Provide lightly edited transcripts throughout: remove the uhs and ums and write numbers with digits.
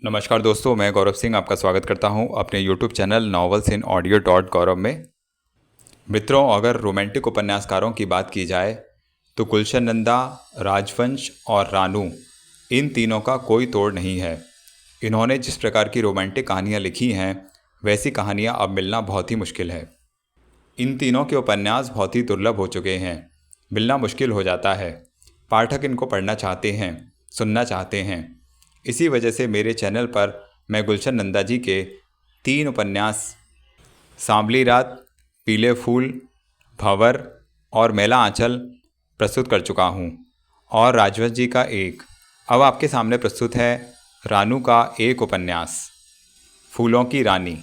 नमस्कार दोस्तों, मैं गौरव सिंह आपका स्वागत करता हूं अपने YouTube channel novels in audio dot Gaurav में। मित्रों, अगर रोमांटिक उपन्यासकारों की बात की जाए तो गुलशन नंदा, राजवंश और रानू, इन तीनों का कोई तोड़ नहीं है। इन्होंने जिस प्रकार की रोमांटिक कहानियाँ लिखी हैं वैसी कहानियाँ अब मिलना बहुत ही मुश्किल है। इन तीनों के उपन्यास बहुत ही दुर्लभ हो चुके हैं, मिलना मुश्किल हो जाता है। पाठक इनको पढ़ना चाहते हैं, सुनना चाहते हैं। इसी वजह से मेरे चैनल पर मैं गुलशन नंदा जी के 3 उपन्यास सांवली रात, पीले फूल, भंवर और मैला आंचल प्रस्तुत कर चुका हूँ, और राजवंश जी का एक। अब आपके सामने प्रस्तुत है रानू का एक उपन्यास, फूलों की रानी।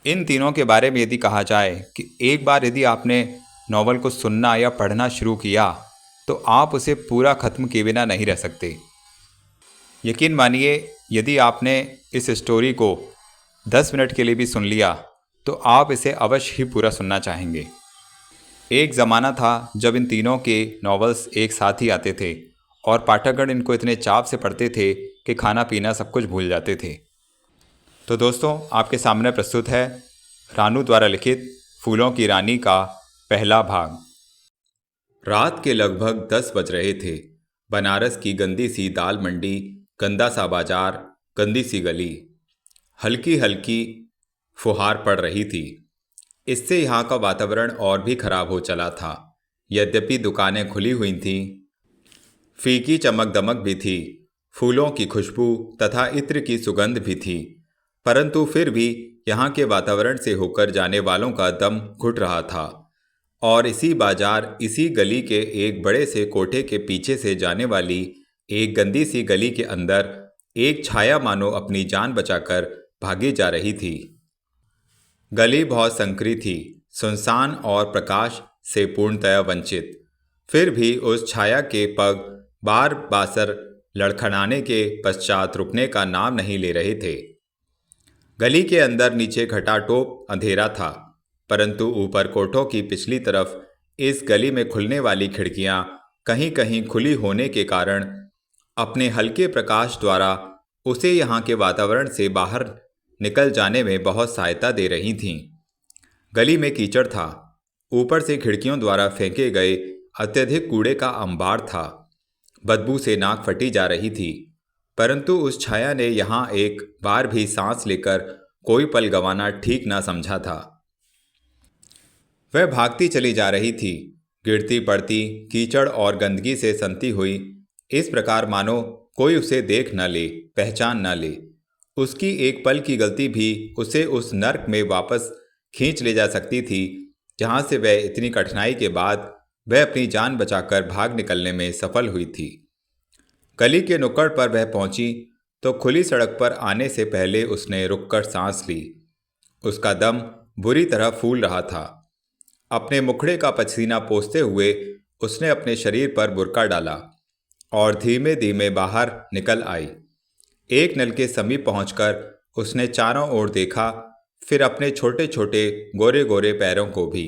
इन तीनों के बारे में यदि कहा जाए कि एक बार यदि आपने नॉवल को सुनना या पढ़ना शुरू किया तो आप उसे पूरा ख़त्म किए बिना नहीं रह सकते। यकीन मानिए, यदि आपने इस स्टोरी को 10 मिनट के लिए भी सुन लिया तो आप इसे अवश्य ही पूरा सुनना चाहेंगे। एक ज़माना था जब इन तीनों के नॉवेल्स एक साथ ही आते थे और पाठकगण इनको इतने चाव से पढ़ते थे कि खाना पीना सब कुछ भूल जाते थे। तो दोस्तों, आपके सामने प्रस्तुत है रानू द्वारा लिखित फूलों की रानी का पहला भाग। रात के लगभग 10 बज रहे थे। बनारस की गंदी सी दाल मंडी, गंदा सा बाजार, गंदी सी गली, हल्की हल्की फुहार पड़ रही थी। इससे यहाँ का वातावरण और भी खराब हो चला था। यद्यपि दुकानें खुली हुई थीं, फीकी चमक दमक भी थी, फूलों की खुशबू तथा इत्र की सुगंध भी थी, परंतु फिर भी यहाँ के वातावरण से होकर जाने वालों का दम घुट रहा था। और इसी बाजार, इसी गली के एक बड़े से कोठे के पीछे से जाने वाली एक गंदी सी गली के अंदर एक छाया मानो अपनी जान बचाकर भागी जा रही थी। गली बहुत संकरी थी, सुनसान और प्रकाश से पूर्णतया वंचित। फिर भी उस छाया के पग बार बासर लड़खड़ाने के पश्चात रुकने का नाम नहीं ले रहे थे। गली के अंदर नीचे घटाटोप अंधेरा था, परंतु ऊपर कोठों की पिछली तरफ इस गली में खुलने वाली खिड़कियां कहीं कहीं खुली होने के कारण अपने हल्के प्रकाश द्वारा उसे यहाँ के वातावरण से बाहर निकल जाने में बहुत सहायता दे रही थीं। गली में कीचड़ था, ऊपर से खिड़कियों द्वारा फेंके गए अत्यधिक कूड़े का अंबार था। बदबू से नाक फटी जा रही थी, परंतु उस छाया ने यहाँ एक बार भी सांस लेकर कोई पल गंवाना ठीक ना समझा था। वह भागती चली जा रही थी, गिरती पड़ती, कीचड़ और गंदगी से सनती हुई, इस प्रकार मानो कोई उसे देख न ले, पहचान न ले। उसकी एक पल की गलती भी उसे उस नर्क में वापस खींच ले जा सकती थी जहाँ से वह इतनी कठिनाई के बाद वह अपनी जान बचाकर भाग निकलने में सफल हुई थी। गली के नुक्कड़ पर वह पहुंची तो खुली सड़क पर आने से पहले उसने रुककर सांस ली। उसका दम बुरी तरह फूल रहा था। अपने मुखड़े का पसीना पोंछते हुए उसने अपने शरीर पर बुर्का डाला और धीमे धीमे बाहर निकल आई। एक नल के समीप पहुंचकर उसने चारों ओर देखा, फिर अपने छोटे छोटे गोरे गोरे पैरों को भी।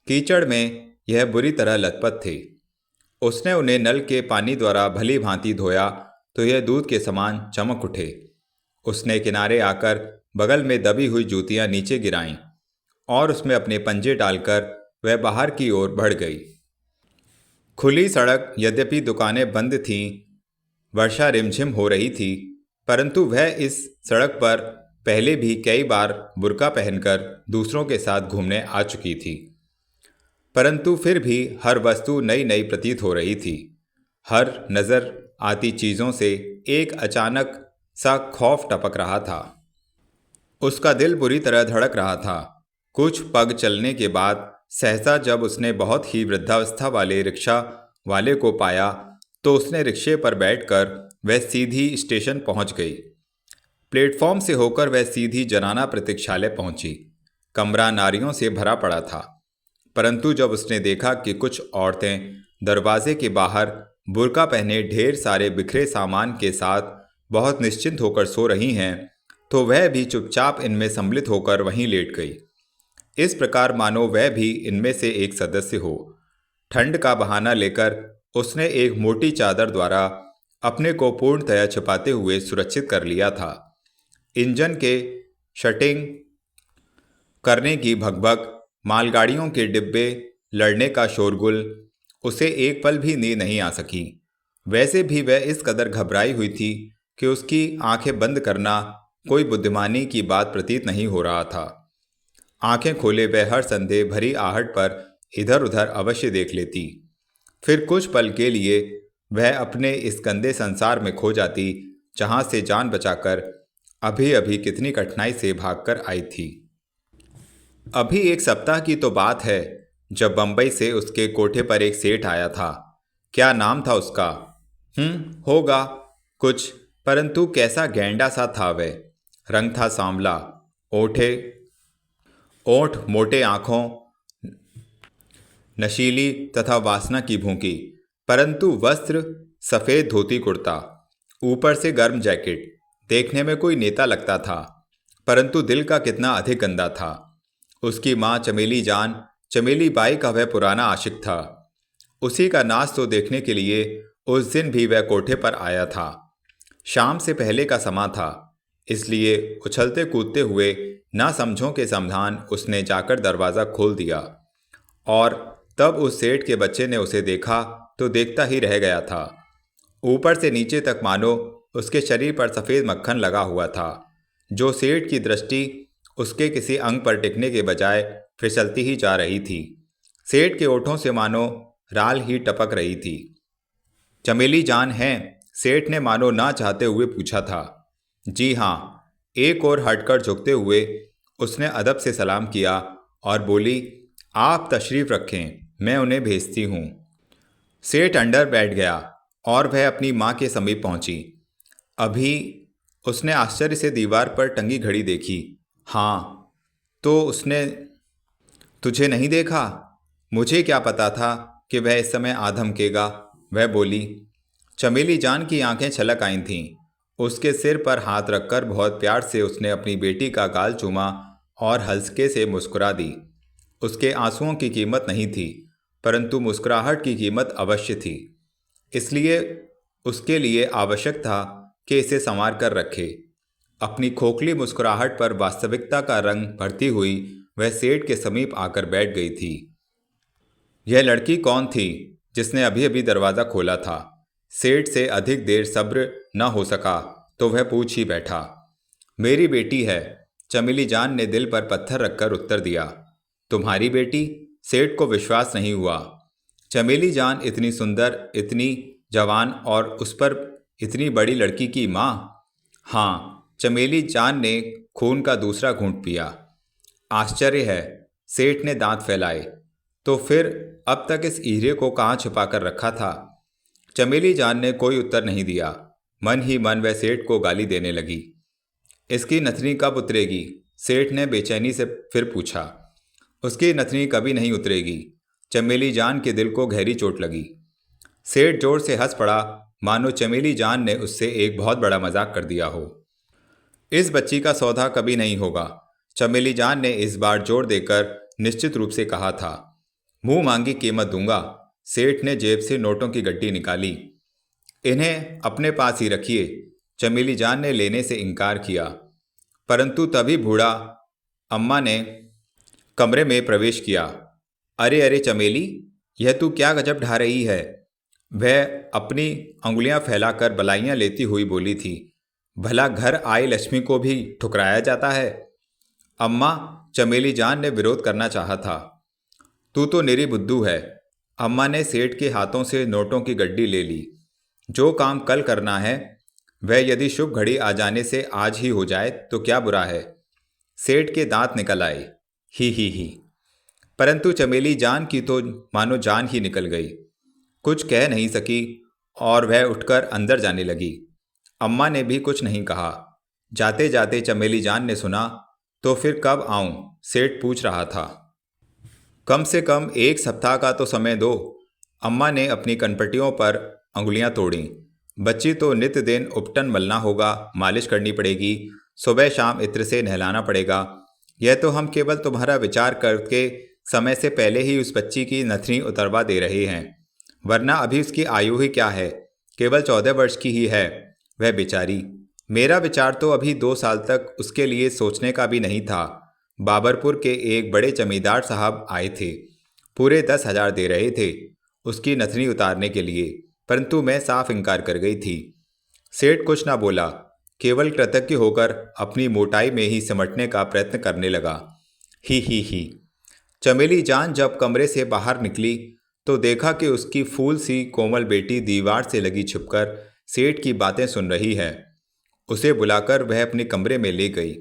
कीचड़ में यह बुरी तरह लथपथ थे। उसने उन्हें नल के पानी द्वारा भली भांति धोया तो यह दूध के समान चमक उठे। उसने किनारे आकर बगल में दबी हुई जूतियां नीचे गिराईं और उसमें अपने पंजे डालकर वह बाहर की ओर बढ़ गई। खुली सड़क, यद्यपि दुकानें बंद थीं, वर्षा रिमझिम हो रही थी, परंतु वह इस सड़क पर पहले भी कई बार बुर्का पहनकर दूसरों के साथ घूमने आ चुकी थी, परंतु फिर भी हर वस्तु नई नई प्रतीत हो रही थी। हर नज़र आती चीज़ों से एक अचानक सा खौफ टपक रहा था। उसका दिल बुरी तरह धड़क रहा था। कुछ पग चलने के बाद सहसा जब उसने बहुत ही वृद्धावस्था वाले रिक्शा वाले को पाया तो उसने रिक्शे पर बैठकर वह सीधी स्टेशन पहुंच गई। प्लेटफॉर्म से होकर वह सीधी जनाना प्रतीक्षालय पहुंची। कमरा नारियों से भरा पड़ा था, परंतु जब उसने देखा कि कुछ औरतें दरवाजे के बाहर बुर्का पहने ढेर सारे बिखरे सामान के साथ बहुत निश्चिंत होकर सो रही हैं, तो वह भी चुपचाप इनमें सम्मिलित होकर वहीं लेट गई। इस प्रकार मानो वह भी इनमें से एक सदस्य हो। ठंड का बहाना लेकर उसने एक मोटी चादर द्वारा अपने को पूर्णतया छिपाते हुए सुरक्षित कर लिया था। इंजन के शटिंग करने की भगभग, मालगाड़ियों के डिब्बे लड़ने का शोरगुल, उसे एक पल भी नींद नहीं आ सकी। वैसे भी वह इस कदर घबराई हुई थी कि उसकी आंखें बंद करना कोई बुद्धिमानी की बात प्रतीत नहीं हो रहा था। आंखें खोले वह हर संदेह भरी आहट पर इधर उधर अवश्य देख लेती। फिर कुछ पल के लिए वह अपने इस गंदे संसार में खो जाती जहां से जान बचाकर अभी अभी कितनी कठिनाई से भागकर आई थी। अभी एक सप्ताह की तो बात है जब बंबई से उसके कोठे पर एक सेठ आया था। क्या नाम था उसका? होगा कुछ, परंतु कैसा गैंडा सा था वह। रंग था सांवला, ओठ मोटे, आंखों नशीली तथा वासना की भूखी, परंतु वस्त्र सफेद धोती कुर्ता, ऊपर से गर्म जैकेट। देखने में कोई नेता लगता था, परंतु दिल का कितना अधिक गंदा था। उसकी माँ चमेली बाई का वह पुराना आशिक था। उसी का नाच तो देखने के लिए उस दिन भी वह कोठे पर आया था। शाम से पहले का समा था, इसलिए उछलते कूदते हुए ना समझों के समाधान उसने जाकर दरवाज़ा खोल दिया। और तब उस सेठ के बच्चे ने उसे देखा तो देखता ही रह गया था। ऊपर से नीचे तक मानो उसके शरीर पर सफ़ेद मक्खन लगा हुआ था, जो सेठ की दृष्टि उसके किसी अंग पर टिकने के बजाय फिसलती ही जा रही थी। सेठ के ओठों से मानो राल ही टपक रही थी। चमेली जान हैं? सेठ ने मानो ना चाहते हुए पूछा था। जी हाँ, एक और हटकर झुकते हुए उसने अदब से सलाम किया और बोली, आप तशरीफ़ रखें, मैं उन्हें भेजती हूँ। सेठ अंदर बैठ गया और वह अपनी माँ के समीप पहुँची। अभी उसने आश्चर्य से दीवार पर टंगी घड़ी देखी। हाँ, तो उसने तुझे नहीं देखा? मुझे क्या पता था कि वह इस समय आ धमकेगा, वह बोली। चमेली जान की आंखें छलक आई थीं। उसके सिर पर हाथ रखकर बहुत प्यार से उसने अपनी बेटी का गाल चूमा और हल्के से मुस्कुरा दी। उसके आंसुओं की कीमत नहीं थी, परंतु मुस्कुराहट की कीमत अवश्य थी। इसलिए उसके लिए आवश्यक था कि इसे संवार कर रखे। अपनी खोखली मुस्कुराहट पर वास्तविकता का रंग भरती हुई वह सेठ के समीप आकर बैठ गई थी। यह लड़की कौन थी जिसने अभी अभी दरवाज़ा खोला था? सेठ से अधिक देर सब्र न हो सका तो वह पूछ ही बैठा। मेरी बेटी है, चमेली जान ने दिल पर पत्थर रखकर उत्तर दिया। तुम्हारी बेटी? सेठ को विश्वास नहीं हुआ। चमेली जान इतनी सुंदर, इतनी जवान और उस पर इतनी बड़ी लड़की की माँ? हाँ, चमेली जान ने खून का दूसरा घूंट पिया। आश्चर्य है, सेठ ने दांत फैलाए। तो फिर अब तक इस हीरे को कहाँ छुपा कर रखा था? चमेली जान ने कोई उत्तर नहीं दिया। मन ही मन वह सेठ को गाली देने लगी। इसकी नथनी कब उतरेगी? सेठ ने बेचैनी से फिर पूछा। उसकी नथनी कभी नहीं उतरेगी। चमेली जान के दिल को गहरी चोट लगी। सेठ जोर से हंस पड़ा, मानो चमेली जान ने उससे एक बहुत बड़ा मजाक कर दिया हो। इस बच्ची का सौदा कभी नहीं होगा, चमेली जान ने इस बार जोर देकर निश्चित रूप से कहा था। मुंह मांगी कीमत दूंगा। सेठ ने जेब से नोटों की गड्डी निकाली। इन्हें अपने पास ही रखिए। चमेली जान ने लेने से इनकार किया, परंतु तभी बूढ़ा अम्मा ने कमरे में प्रवेश किया। अरे अरे चमेली, यह तू क्या गजब ढा रही है? वह अपनी अंगुलियां फैलाकर बलाइयां लेती हुई बोली थी। भला घर आई लक्ष्मी को भी ठुकराया जाता है? अम्मा, चमेली जान ने विरोध करना चाहा था। तू तो निरी बुद्धू है। अम्मा ने सेठ के हाथों से नोटों की गड्डी ले ली। जो काम कल करना है वह यदि शुभ घड़ी आ जाने से आज ही हो जाए तो क्या बुरा है? सेठ के दांत निकल आए। ही। परंतु चमेली जान की तो मानो जान ही निकल गई। कुछ कह नहीं सकी और वह उठकर अंदर जाने लगी। अम्मा ने भी कुछ नहीं कहा। जाते जाते चमेली जान ने सुना, तो फिर कब आऊं? सेठ पूछ रहा था। कम से कम एक सप्ताह का तो समय दो। अम्मा ने अपनी कनपटियों पर अंगुलियां तोड़ी। बच्ची तो नित्य दिन उपटन मलना होगा, मालिश करनी पड़ेगी, सुबह शाम इत्र से नहलाना पड़ेगा। यह तो हम केवल तुम्हारा विचार करके समय से पहले ही उस बच्ची की नथनी उतरवा दे रहे हैं, वरना अभी उसकी आयु ही क्या है केवल 14 वर्ष की ही है वह बेचारी। मेरा विचार तो अभी 2 साल तक उसके लिए सोचने का भी नहीं था। बाबरपुर के एक बड़े जमींदार साहब आए थे, पूरे 10,000 दे रहे थे उसकी नथनी उतारने के लिए, परंतु मैं साफ इनकार कर गई थी। सेठ कुछ ना बोला, केवल कृतज्ञ होकर अपनी मोटाई में ही सिमटने का प्रयत्न करने लगा। ही। चमेली जान जब कमरे से बाहर निकली तो देखा कि उसकी फूल सी कोमल बेटी दीवार से लगी छिपकर सेठ की बातें सुन रही है। उसे बुलाकर वह अपने कमरे में ले गई।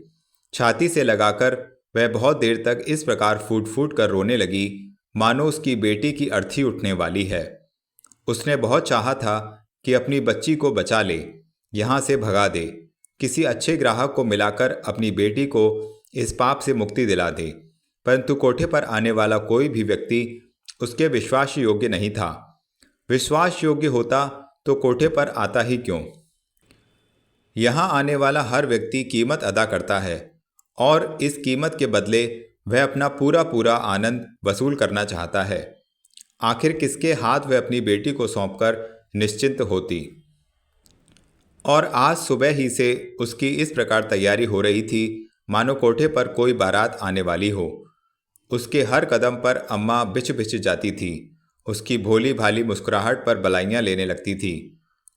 छाती से लगाकर वह बहुत देर तक इस प्रकार फूट फूट कर रोने लगी मानो उसकी बेटी की अर्थी उठने वाली है। उसने बहुत चाहा था कि अपनी बच्ची को बचा ले, यहाँ से भगा दे, किसी अच्छे ग्राहक को मिलाकर अपनी बेटी को इस पाप से मुक्ति दिला दे, परंतु कोठे पर आने वाला कोई भी व्यक्ति उसके विश्वास योग्य नहीं था। विश्वास योग्य होता तो कोठे पर आता ही क्यों? यहाँ आने वाला हर व्यक्ति कीमत अदा करता है और इस कीमत के बदले वह अपना पूरा पूरा आनंद वसूल करना चाहता है। आखिर किसके हाथ वह अपनी बेटी को सौंपकर निश्चिंत होती? और आज सुबह ही से उसकी इस प्रकार तैयारी हो रही थी मानो कोठे पर कोई बारात आने वाली हो। उसके हर कदम पर अम्मा बिछ बिछ जाती थी। उसकी भोली भाली मुस्कुराहट पर बलाइयाँ लेने लगती थी।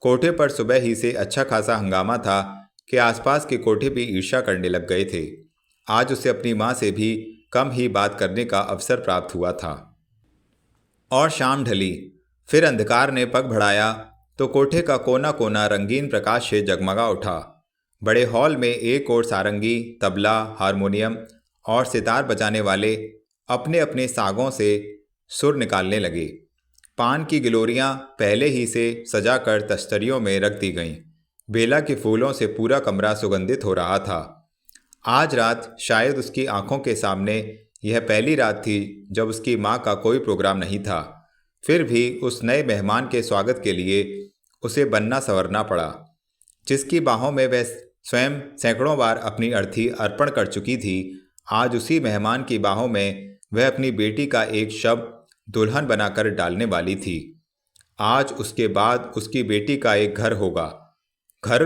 कोठे पर सुबह ही से अच्छा खासा हंगामा था कि आसपास के कोठे भी ईर्ष्या करने लग गए थे। आज उसे अपनी माँ से भी कम ही बात करने का अवसर प्राप्त हुआ था। और शाम ढली, फिर अंधकार ने पग बढ़ाया तो कोठे का कोना कोना रंगीन प्रकाश से जगमगा उठा। बड़े हॉल में एक ओर सारंगी, तबला, हारमोनियम और सितार बजाने वाले अपने अपने सागों से सुर निकालने लगे। पान की गिलोरियां पहले ही से सजाकर तस्तरियों में रख दी गईं। बेला के फूलों से पूरा कमरा सुगंधित हो रहा था। आज रात शायद उसकी आंखों के सामने यह पहली रात थी जब उसकी माँ का कोई प्रोग्राम नहीं था। फिर भी उस नए मेहमान के स्वागत के लिए उसे बनना संवरना पड़ा। जिसकी बाहों में वह स्वयं सैकड़ों बार अपनी अर्थी अर्पण कर चुकी थी, आज उसी मेहमान की बाहों में वह अपनी बेटी का एक शव दुल्हन बनाकर डालने वाली थी। आज उसके बाद उसकी बेटी का एक घर होगा। घर,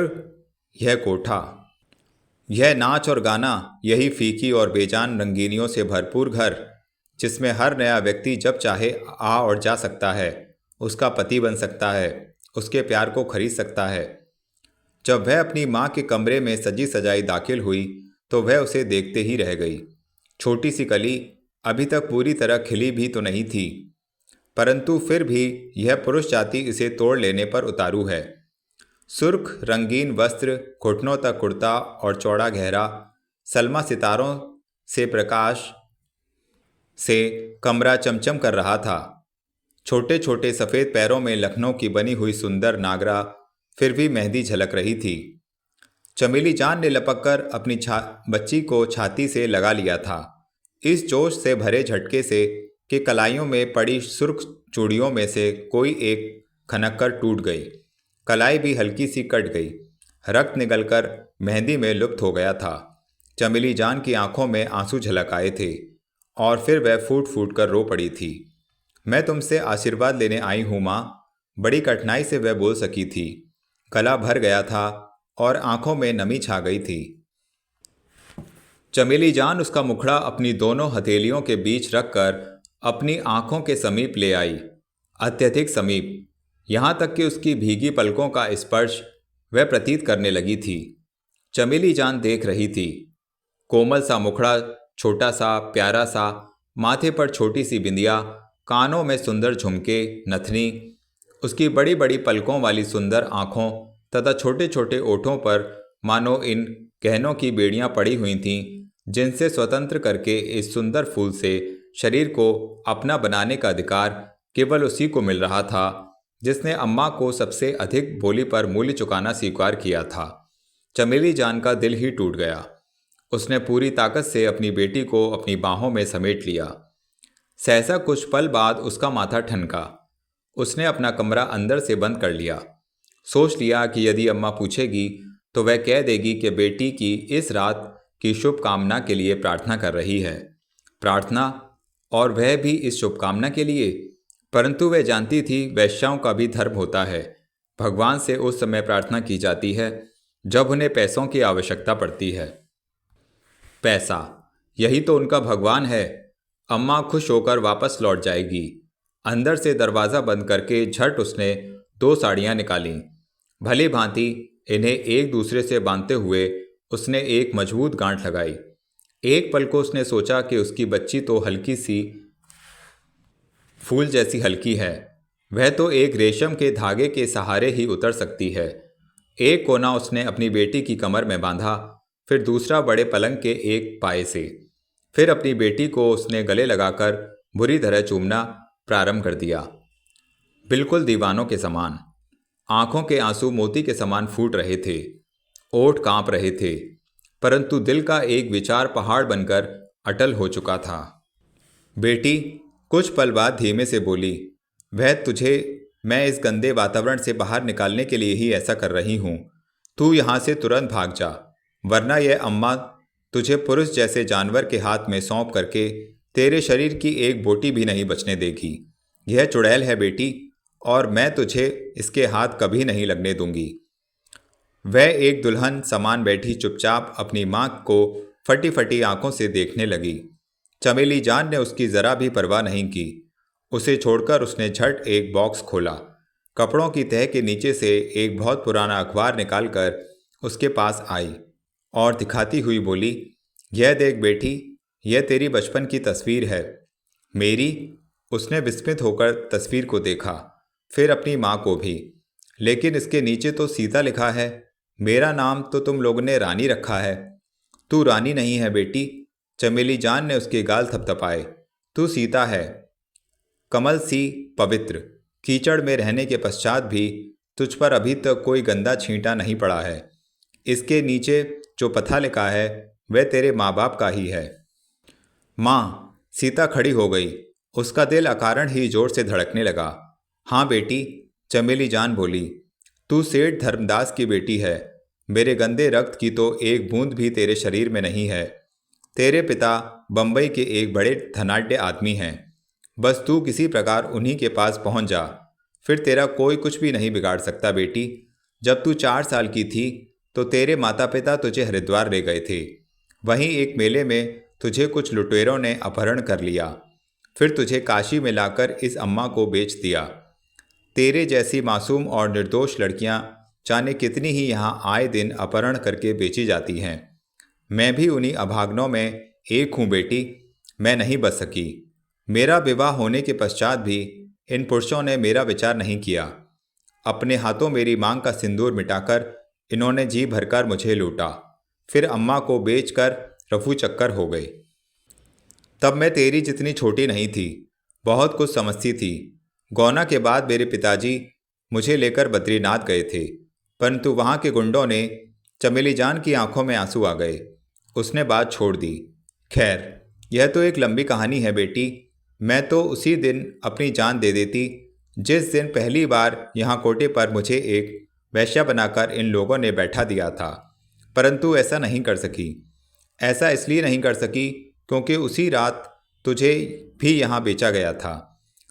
यह कोठा, यह नाच और गाना, यही फीकी और बेजान रंगीनियों से भरपूर घर, जिसमें हर नया व्यक्ति जब चाहे आ और जा सकता है, उसका पति बन सकता है, उसके प्यार को खरीद सकता है। जब वह अपनी माँ के कमरे में सजी सजाई दाखिल हुई तो वह उसे देखते ही रह गई। छोटी सी कली अभी तक पूरी तरह खिली भी तो नहीं थी, परंतु फिर भी यह पुरुष जाति इसे तोड़ लेने पर उतारू है। सुर्ख रंगीन वस्त्र, घुटनों तक कुर्ता और चौड़ा गहरा सलमा सितारों से प्रकाश से कमरा चमचम कर रहा था। छोटे छोटे सफ़ेद पैरों में लखनऊ की बनी हुई सुंदर नागरा फिर भी मेहंदी झलक रही थी। चमेली जान ने लपककर अपनी बच्ची को छाती से लगा लिया था। इस जोश से भरे झटके से कि कलाइयों में पड़ी सुर्ख चूड़ियों में से कोई एक खनककर टूट गई। कलाई भी हल्की सी कट गई। रक्त निकलकर मेहंदी में लुप्त हो गया था। चमेली जान की आंखों में आंसू झलक आए थे और फिर वह फूट फूट कर रो पड़ी थी। मैं तुमसे आशीर्वाद लेने आई हूँ माँ, बड़ी कठिनाई से वह बोल सकी थी। गला भर गया था और आंखों में नमी छा गई थी। चमेली जान उसका मुखड़ा अपनी दोनों हथेलियों के बीच रखकर अपनी आंखों के समीप ले आई, अत्यधिक समीप, यहाँ तक कि उसकी भीगी पलकों का स्पर्श वह प्रतीत करने लगी थी। चमेली जान देख रही थी। कोमल सा मुखड़ा, छोटा सा प्यारा सा, माथे पर छोटी सी बिंदिया, कानों में सुंदर झुमके, नथनी, उसकी बड़ी बड़ी पलकों वाली सुंदर आँखों तथा छोटे छोटे ओठों पर मानो इन गहनों की बेड़ियां पड़ी हुई थीं, जिनसे स्वतंत्र करके इस सुंदर फूल से शरीर को अपना बनाने का अधिकार केवल उसी को मिल रहा था जिसने अम्मा को सबसे अधिक बोली पर मूल्य चुकाना स्वीकार किया था। चमेली जान का दिल ही टूट गया। उसने पूरी ताकत से अपनी बेटी को अपनी बाहों में समेट लिया। सहसा कुछ पल बाद उसका माथा ठनका। उसने अपना कमरा अंदर से बंद कर लिया। सोच लिया कि यदि अम्मा पूछेगी तो वह कह देगी कि बेटी की इस रात की शुभकामना के लिए प्रार्थना कर रही है। प्रार्थना, और वह भी इस शुभकामना के लिए? परंतु वह जानती थी वैश्याओं का भी धर्म होता है। भगवान से उस समय प्रार्थना की जाती है जब उन्हें पैसों की आवश्यकता पड़ती है। पैसा, यही तो उनका भगवान है। अम्मा खुश होकर वापस लौट जाएगी। अंदर से दरवाज़ा बंद करके झट उसने 2 साड़ियाँ निकालीं। भली भांति इन्हें एक दूसरे से बांधते हुए उसने एक मजबूत गांठ लगाई। एक पल को उसने सोचा कि उसकी बच्ची तो हल्की सी फूल जैसी हल्की है, वह तो एक रेशम के धागे के सहारे ही उतर सकती है। एक कोना उसने अपनी बेटी की कमर में बांधा, फिर दूसरा बड़े पलंग के एक पाए से। फिर अपनी बेटी को उसने गले लगाकर बुरी तरह चूमना प्रारंभ कर दिया, बिल्कुल दीवानों के समान। आंखों के आंसू मोती के समान फूट रहे थे, ओठ कांप रहे थे, परंतु दिल का एक विचार पहाड़ बनकर अटल हो चुका था। बेटी, कुछ पल बाद धीमे से बोली, वह तुझे मैं इस गंदे वातावरण से बाहर निकालने के लिए ही ऐसा कर रही हूँ। तू यहाँ से तुरंत भाग जा, वरना यह अम्मा तुझे पुरुष जैसे जानवर के हाथ में सौंप करके तेरे शरीर की एक बोटी भी नहीं बचने देगी। यह चुड़ैल है बेटी, और मैं तुझे इसके हाथ कभी नहीं लगने दूंगी। वह एक दुल्हन समान बैठी चुपचाप अपनी माँ को फटी फटी आंखों से देखने लगी। चमेली जान ने उसकी जरा भी परवाह नहीं की। उसे छोड़कर उसने झट एक बॉक्स खोला, कपड़ों की तह के नीचे से एक बहुत पुराना अखबार निकालकर उसके पास आई और दिखाती हुई बोली, यह देख बेटी, यह तेरी बचपन की तस्वीर है। मेरी? उसने विस्मित होकर तस्वीर को देखा, फिर अपनी माँ को भी। लेकिन इसके नीचे तो सीता लिखा है। मेरा नाम तो तुम लोगों ने रानी रखा है। तू रानी नहीं है बेटी, चमेली जान ने उसके गाल थपथपाए। तू सीता है, कमल सी पवित्र। कीचड़ में रहने के पश्चात भी तुझ पर अभी तक कोई गंदा छींटा नहीं पड़ा है। इसके नीचे जो पथा लिखा है वह तेरे माँ बाप का ही है। माँ, सीता खड़ी हो गई। उसका दिल अकारण ही जोर से धड़कने लगा। हाँ बेटी, चमेली जान बोली, तू सेठ धर्मदास की बेटी है। मेरे गंदे रक्त की तो एक बूंद भी तेरे शरीर में नहीं है। तेरे पिता बंबई के एक बड़े धनाढ्य आदमी हैं। बस तू किसी प्रकार उन्हीं के पास पहुंच जा, फिर तेरा कोई कुछ भी नहीं बिगाड़ सकता बेटी। जब तू 4 साल की थी तो तेरे माता पिता तुझे हरिद्वार ले गए थे। वहीं एक मेले में तुझे कुछ लुटेरों ने अपहरण कर लिया, फिर तुझे काशी में लाकर इस अम्मा को बेच दिया। तेरे जैसी मासूम और निर्दोष लड़कियां जाने कितनी ही यहाँ आए दिन अपहरण करके बेची जाती हैं। मैं भी उन्हीं अभागनों में एक हूँ बेटी। मैं नहीं बच सकी। मेरा विवाह होने के पश्चात भी इन पुरुषों ने मेरा विचार नहीं किया। अपने हाथों मेरी मांग का सिंदूर मिटाकर इन्होंने जी भरकर मुझे लूटा, फिर अम्मा को बेचकर रफू चक्कर हो गए। तब मैं तेरी जितनी छोटी नहीं थी, बहुत कुछ समझती थी। गौना के बाद मेरे पिताजी मुझे लेकर बद्रीनाथ गए थे, परंतु वहाँ के गुंडों ने, चमेली जान की आंखों में आंसू आ गए। उसने बात छोड़ दी। खैर, यह तो एक लंबी कहानी है बेटी। मैं तो उसी दिन अपनी जान दे देती जिस दिन पहली बार यहाँ कोटे पर मुझे एक वैश्या बनाकर इन लोगों ने बैठा दिया था, परंतु ऐसा नहीं कर सकी। ऐसा इसलिए नहीं कर सकी क्योंकि उसी रात तुझे भी यहाँ बेचा गया था।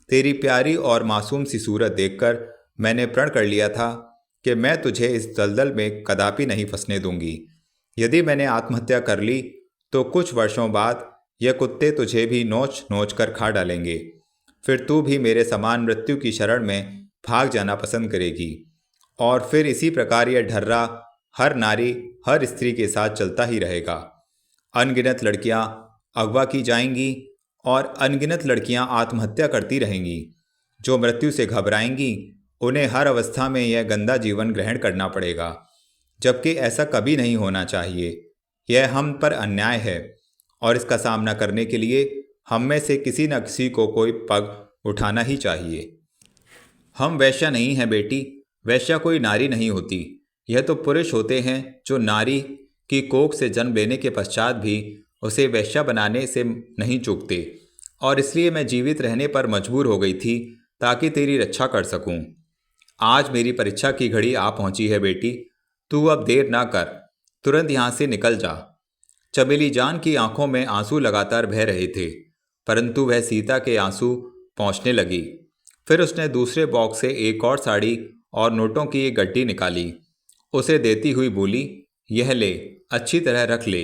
तेरी प्यारी और मासूम सी सूरत देखकर मैंने प्रण कर लिया था कि मैं तुझे इस दलदल में कदापि नहीं फंसने दूंगी। यदि मैंने आत्महत्या कर ली तो कुछ वर्षों बाद यह कुत्ते तुझे भी नोच नोच कर खा डालेंगे। फिर तू भी मेरे समान मृत्यु की शरण में भाग जाना पसंद करेगी, और फिर इसी प्रकार यह ढर्रा हर नारी हर स्त्री के साथ चलता ही रहेगा। अनगिनत लड़कियां अगवा की जाएंगी और अनगिनत लड़कियां आत्महत्या करती रहेंगी। जो मृत्यु से घबराएंगी उन्हें हर अवस्था में यह गंदा जीवन ग्रहण करना पड़ेगा, जबकि ऐसा कभी नहीं होना चाहिए। यह हम पर अन्याय है और इसका सामना करने के लिए हम में से किसी न किसी को कोई पग उठाना ही चाहिए। हम वैश्या नहीं हैं बेटी। वैश्या कोई नारी नहीं होती। यह तो पुरुष होते हैं जो नारी की कोख से जन्म लेने के पश्चात भी उसे वैश्या बनाने से नहीं चूकते, और इसलिए मैं जीवित रहने पर मजबूर हो गई थी ताकि तेरी रक्षा कर सकूं। आज मेरी परीक्षा की घड़ी आ पहुंची है बेटी। तू अब देर ना कर, तुरंत यहाँ से निकल जा। चमेली जान की आंखों में आंसू लगातार बह रहे थे, परंतु वह सीता के आंसू पहुँचने लगी। फिर उसने दूसरे बॉक्स से एक और साड़ी और नोटों की एक गड्डी निकाली। उसे देती हुई बोली, यह ले, अच्छी तरह रख ले।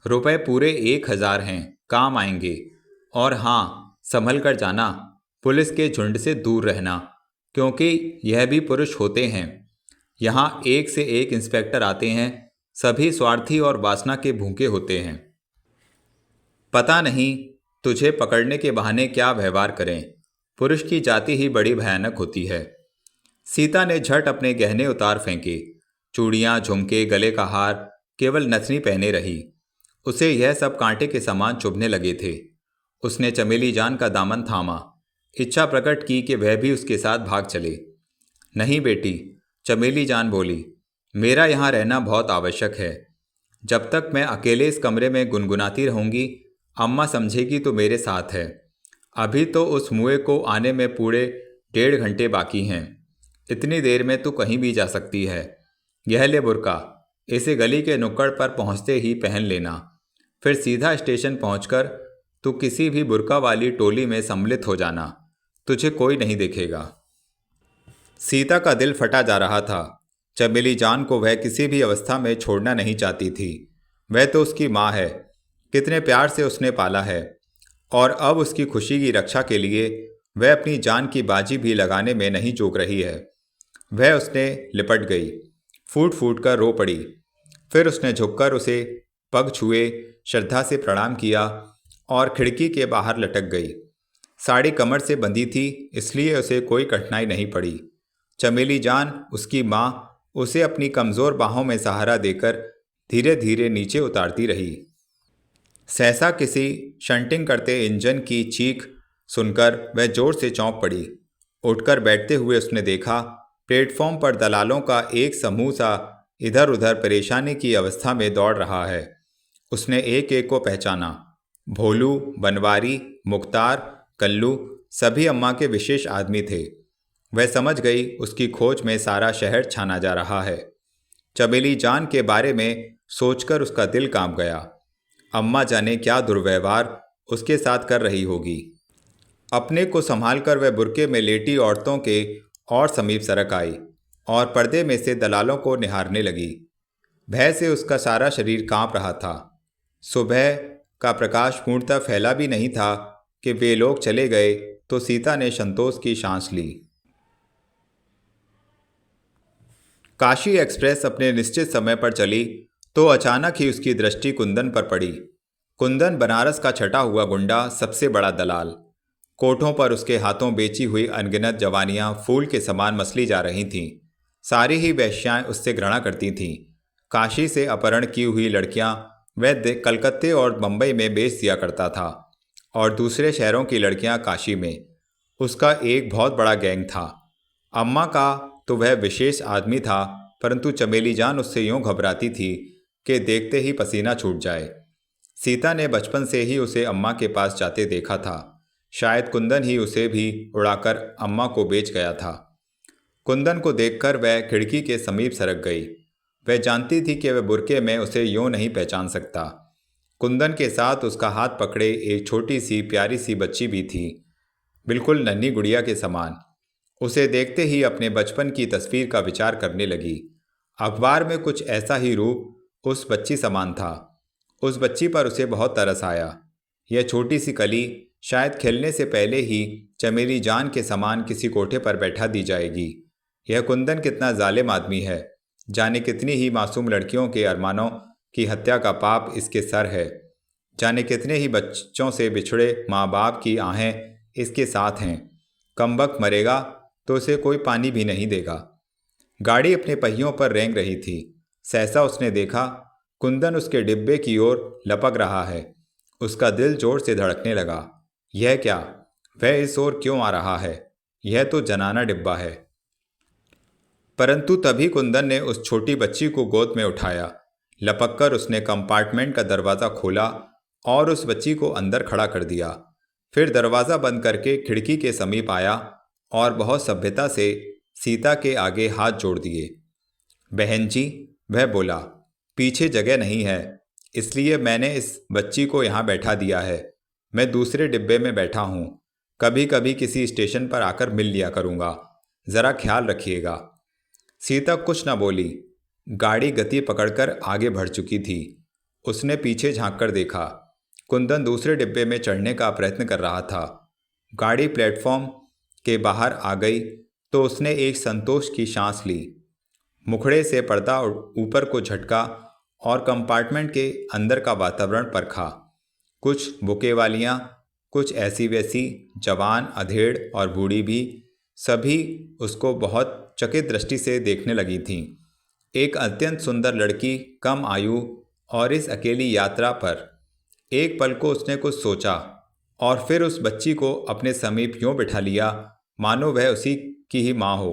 रुपए पूरे 1,000 हैं, काम आएंगे। और हाँ, संभल कर जाना, पुलिस के झुंड से दूर रहना, क्योंकि यह भी पुरुष होते हैं। यहाँ एक से एक इंस्पेक्टर आते हैं, सभी स्वार्थी और वासना के भूखे होते हैं। पता नहीं तुझे पकड़ने के बहाने क्या व्यवहार करें। पुरुष की जाति ही बड़ी भयानक होती है। सीता ने झट अपने गहने उतार फेंके। चूड़ियाँ, झुमके, गले का हार, केवल नथनी पहने रही। उसे यह सब कांटे के समान चुभने लगे थे। उसने चमेली जान का दामन थामा, इच्छा प्रकट की कि वह भी उसके साथ भाग चले। नहीं बेटी, चमेली जान बोली, मेरा यहाँ रहना बहुत आवश्यक है। जब तक मैं अकेले इस कमरे में गुनगुनाती रहूंगी, अम्मा समझेगी तो मेरे साथ है। अभी तो उस मुए को आने में पूरे 1.5 घंटे बाकी हैं। इतनी देर में तू कहीं भी जा सकती है। यह ले बुर्का, इसे गली के नुक्कड़ पर पहुंचते ही पहन लेना। फिर सीधा स्टेशन पहुंचकर तू किसी भी बुर्का वाली टोली में सम्मिलित हो जाना। तुझे कोई नहीं देखेगा। सीता का दिल फटा जा रहा था। चमेली जान को वह किसी भी अवस्था में छोड़ना नहीं चाहती थी। वह तो उसकी माँ है, कितने प्यार से उसने पाला है, और अब उसकी खुशी की रक्षा के लिए वह अपनी जान की बाजी भी लगाने में नहीं चूक रही है। वह उसने लिपट गई, फूट फूट कर रो पड़ी। फिर उसने झुककर उसे पग छुए, श्रद्धा से प्रणाम किया और खिड़की के बाहर लटक गई। साड़ी कमर से बंधी थी, इसलिए उसे कोई कठिनाई नहीं पड़ी। चमेली जान, उसकी माँ, उसे अपनी कमज़ोर बाहों में सहारा देकर धीरे धीरे नीचे उतारती रही। सहसा किसी शंटिंग करते इंजन की चीख सुनकर वह जोर से चौंक पड़ी। उठकर बैठते हुए उसने देखा, प्लेटफॉर्म पर दलालों का एक समूह सा इधर उधर परेशानी की अवस्था में दौड़ रहा है। उसने एक एक को पहचाना। भोलू, बनवारी, मुख्तार, कल्लू सभी अम्मा के विशेष आदमी थे। वह समझ गई उसकी खोज में सारा शहर छाना जा रहा है। चमेली जान के बारे में सोचकर उसका दिल कांप गया। अम्मा जाने क्या दुर्व्यवहार उसके साथ कर रही होगी। अपने को संभालकर वह बुर्के में लेटी औरतों के और समीप सरक आई और पर्दे में से दलालों को निहारने लगी। भय से उसका सारा शरीर कांप रहा था। सुबह का प्रकाश पूर्णतः फैला भी नहीं था कि वे लोग चले गए तो सीता ने संतोष की सांस ली। काशी एक्सप्रेस अपने निश्चित समय पर चली तो अचानक ही उसकी दृष्टि कुंदन पर पड़ी। कुंदन बनारस का छटा हुआ गुंडा, सबसे बड़ा दलाल। कोठों पर उसके हाथों बेची हुई अनगिनत जवानियां फूल के समान मसली जा रही थीं। सारी ही वेश्याएं उससे घृणा करती थीं। काशी से अपहरण की हुई लड़कियां वह कलकत्ते और बम्बई में बेच दिया करता था, और दूसरे शहरों की लड़कियां काशी में। उसका एक बहुत बड़ा गैंग था। अम्मा का तो वह विशेष आदमी था, परंतु चमेली जान उससे यूं घबराती थी कि देखते ही पसीना छूट जाए। सीता ने बचपन से ही उसे अम्मा के पास जाते देखा था। शायद कुंदन ही उसे भी उड़ाकर अम्मा को बेच गया था। कुंदन को देखकर वह खिड़की के समीप सरक गई। वह जानती थी कि वह बुर्के में उसे यूं नहीं पहचान सकता। कुंदन के साथ उसका हाथ पकड़े एक छोटी सी प्यारी सी बच्ची भी थी, बिल्कुल नन्ही गुड़िया के समान। उसे देखते ही अपने बचपन की तस्वीर का विचार करने लगी। अखबार में कुछ ऐसा ही रूप उस बच्ची समान था। उस बच्ची पर उसे बहुत तरस आया। यह छोटी सी कली शायद खेलने से पहले ही चमेली जान के समान किसी कोठे पर बैठा दी जाएगी। यह कुंदन कितना जालिम आदमी है। जाने कितनी ही मासूम लड़कियों के अरमानों की हत्या का पाप इसके सर है। जाने कितने ही बच्चों से बिछड़े माँ बाप की आहें इसके साथ हैं। कमबख्त मरेगा तो उसे कोई पानी भी नहीं देगा। गाड़ी अपने पहियों पर रेंग रही थी। सहसा उसने देखा कुंदन उसके डिब्बे की ओर लपक रहा है। उसका दिल जोर से धड़कने लगा। यह क्या? वह इस ओर क्यों आ रहा है? यह तो जनाना डिब्बा है। परंतु तभी कुंदन ने उस छोटी बच्ची को गोद में उठाया। लपककर उसने कंपार्टमेंट का दरवाज़ा खोला और उस बच्ची को अंदर खड़ा कर दिया। फिर दरवाज़ा बंद करके खिड़की के समीप आया और बहुत सभ्यता से सीता के आगे हाथ जोड़ दिए। बहन जी, वह बोला, पीछे जगह नहीं है, इसलिए मैंने इस बच्ची को यहाँ बैठा दिया है। मैं दूसरे डिब्बे में बैठा हूँ। कभी कभी किसी स्टेशन पर आकर मिल लिया करूँगा। ज़रा ख्याल रखिएगा। सीता कुछ न बोली। गाड़ी गति पकड़कर आगे बढ़ चुकी थी। उसने पीछे झांककर देखा। कुंदन दूसरे डिब्बे में चढ़ने का प्रयत्न कर रहा था। गाड़ी प्लेटफॉर्म के बाहर आ गई तो उसने एक संतोष की सांस ली। मुखड़े से पर्दा ऊपर को झटका और कंपार्टमेंट के अंदर का वातावरण परखा। कुछ बुके वालियाँ, कुछ ऐसी वैसी, जवान, अधेड़ और बूढ़ी भी, सभी उसको बहुत चकित दृष्टि से देखने लगी थीं। एक अत्यंत सुंदर लड़की, कम आयु और इस अकेली यात्रा पर। एक पल को उसने कुछ सोचा और फिर उस बच्ची को अपने समीप यूं बिठा लिया मानो वह उसी की ही माँ हो।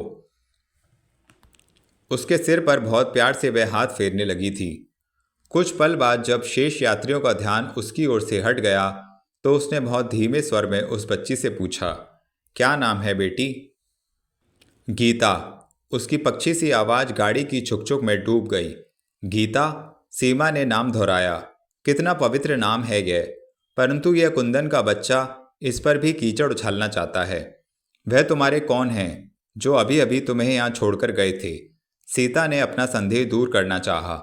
उसके सिर पर बहुत प्यार से वह हाथ फेरने लगी थी। कुछ पल बाद जब शेष यात्रियों का ध्यान उसकी ओर से हट गया तो उसने बहुत धीमे स्वर में उस बच्ची से पूछा, क्या नाम है बेटी? गीता। उसकी पक्षी सी आवाज़ गाड़ी की छुक-छुक में डूब गई। गीता? सीमा ने नाम दोहराया। कितना पवित्र नाम है यह, परंतु यह कुंदन का बच्चा इस पर भी कीचड़ उछालना चाहता है। वह तुम्हारे कौन हैं जो अभी अभी तुम्हें यहाँ छोड़कर गए थे? सीता ने अपना संदेह दूर करना चाहा।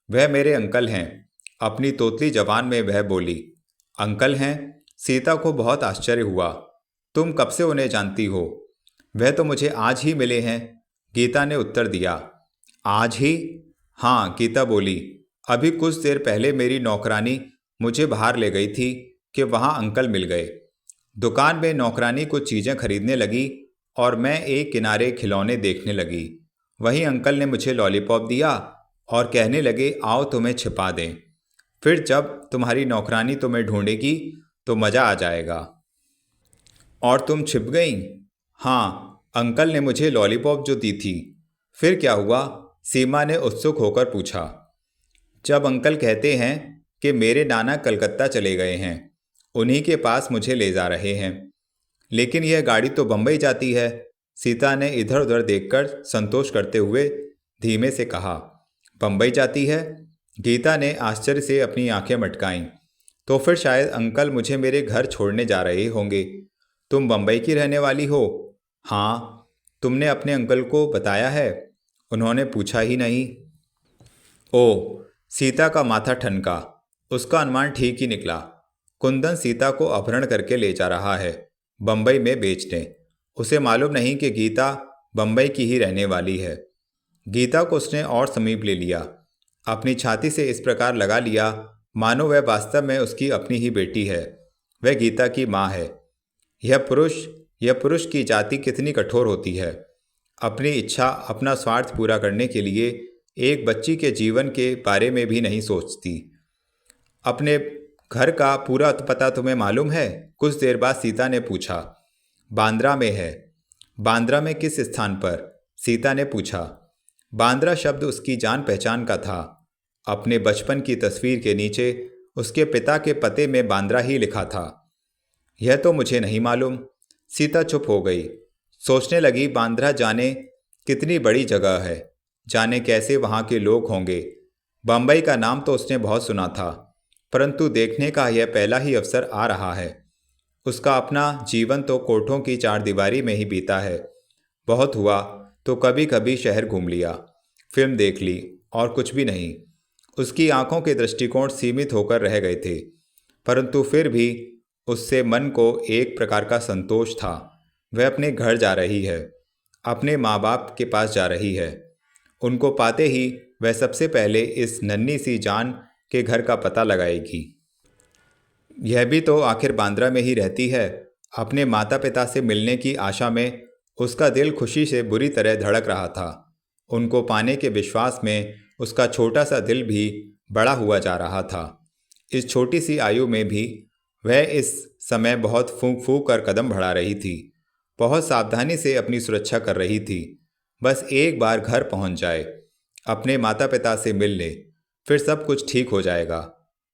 वह मेरे अंकल हैं, अपनी तोतली जबान में वह बोली। अंकल हैं? सीता को बहुत आश्चर्य हुआ। तुम कब से उन्हें जानती हो? वह तो मुझे आज ही मिले हैं, गीता ने उत्तर दिया। आज ही? हाँ, गीता बोली। अभी कुछ देर पहले मेरी नौकरानी मुझे बाहर ले गई थी कि वहाँ अंकल मिल गए। दुकान में नौकरानी कुछ चीज़ें खरीदने लगी और मैं एक किनारे खिलौने देखने लगी। वहीं अंकल ने मुझे लॉलीपॉप दिया और कहने लगे, आओ तुम्हें छिपा दें। फिर जब तुम्हारी नौकरानी तुम्हें ढूंढेगी तो मज़ा आ जाएगा। और तुम छिप गईं? हाँ, अंकल ने मुझे लॉलीपॉप जो दी थी। फिर क्या हुआ? सीमा ने उत्सुक होकर पूछा। जब अंकल कहते हैं कि मेरे नाना कलकत्ता चले गए हैं, उन्हीं के पास मुझे ले जा रहे हैं। लेकिन यह गाड़ी तो बम्बई जाती है, सीता ने इधर उधर देखकर संतोष करते हुए धीमे से कहा। बम्बई जाती है? गीता ने आश्चर्य से अपनी आंखें मटकाईं। तो फिर शायद अंकल मुझे मेरे घर छोड़ने जा रहे होंगे। तुम बम्बई की रहने वाली हो? हाँ। तुमने अपने अंकल को बताया है? उन्होंने पूछा ही नहीं। ओह, सीता का माथा ठनका। उसका अनुमान ठीक ही निकला। कुंदन सीता को अपहरण करके ले जा रहा है, बम्बई में बेचने। उसे मालूम नहीं कि गीता बम्बई की ही रहने वाली है। गीता को उसने और समीप ले लिया, अपनी छाती से इस प्रकार लगा लिया मानो वह वास्तव में उसकी अपनी ही बेटी है। वह गीता की माँ है। यह पुरुष की जाति कितनी कठोर होती है। अपनी इच्छा, अपना स्वार्थ पूरा करने के लिए एक बच्ची के जीवन के बारे में भी नहीं सोचती। अपने घर का पूरा पता तुम्हें मालूम है? कुछ देर बाद सीता ने पूछा। बांद्रा में है। बांद्रा में किस स्थान पर? सीता ने पूछा। बांद्रा शब्द उसकी जान पहचान का था। अपने बचपन की तस्वीर के नीचे उसके पिता के पते में बांद्रा ही लिखा था। यह तो मुझे नहीं मालूम। सीता चुप हो गई। सोचने लगी, बांद्रा जाने कितनी बड़ी जगह है, जाने कैसे वहाँ के लोग होंगे। बम्बई का नाम तो उसने बहुत सुना था, परंतु देखने का यह पहला ही अवसर आ रहा है। उसका अपना जीवन तो कोठों की चारदीवारी में ही बीता है। बहुत हुआ तो कभी कभी शहर घूम लिया, फिल्म देख ली, और कुछ भी नहीं। उसकी आंखों के दृष्टिकोण सीमित होकर रह गए थे, परंतु फिर भी उससे मन को एक प्रकार का संतोष था। वह अपने घर जा रही है, अपने माँ बाप के पास जा रही है। उनको पाते ही वह सबसे पहले इस नन्ही सी जान के घर का पता लगाएगी। यह भी तो आखिर बांद्रा में ही रहती है। अपने माता पिता से मिलने की आशा में उसका दिल खुशी से बुरी तरह धड़क रहा था। उनको पाने के विश्वास में उसका छोटा सा दिल भी बड़ा हुआ जा रहा था। इस छोटी सी आयु में भी वह इस समय बहुत फूंक फूंक कर कदम बढ़ा रही थी, बहुत सावधानी से अपनी सुरक्षा कर रही थी। बस एक बार घर पहुंच जाए, अपने माता पिता से मिल ले, फिर सब कुछ ठीक हो जाएगा।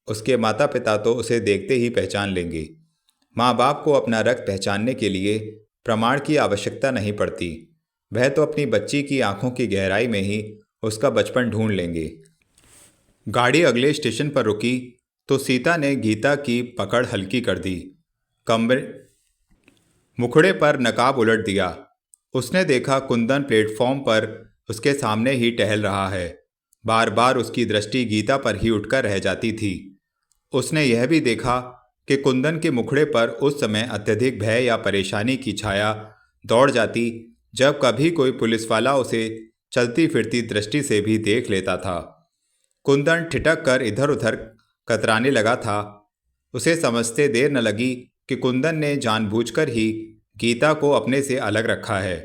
उसके माता पिता तो उसे देखते ही पहचान लेंगे। माँ बाप को अपना रक्त पहचानने के लिए प्रमाण की आवश्यकता नहीं पड़ती। वह तो अपनी बच्ची की आंखों की गहराई में ही उसका बचपन ढूंढ लेंगे। गाड़ी अगले स्टेशन पर रुकी तो सीता ने गीता की पकड़ हल्की कर दी, मुखड़े पर नकाब उलट दिया। उसने देखा कुंदन प्लेटफॉर्म पर उसके सामने ही टहल रहा है। बार बार उसकी दृष्टि गीता पर ही उठकर रह जाती थी। उसने यह भी देखा कि कुंदन के मुखड़े पर उस समय अत्यधिक भय या परेशानी की छाया दौड़ जाती जब कभी कोई पुलिस वाला उसे चलती फिरती दृष्टि से भी देख लेता था। कुंदन ठिठक कर इधर उधर कतराने लगा था। उसे समझते देर न लगी कि कुंदन ने जानबूझकर ही गीता को अपने से अलग रखा है,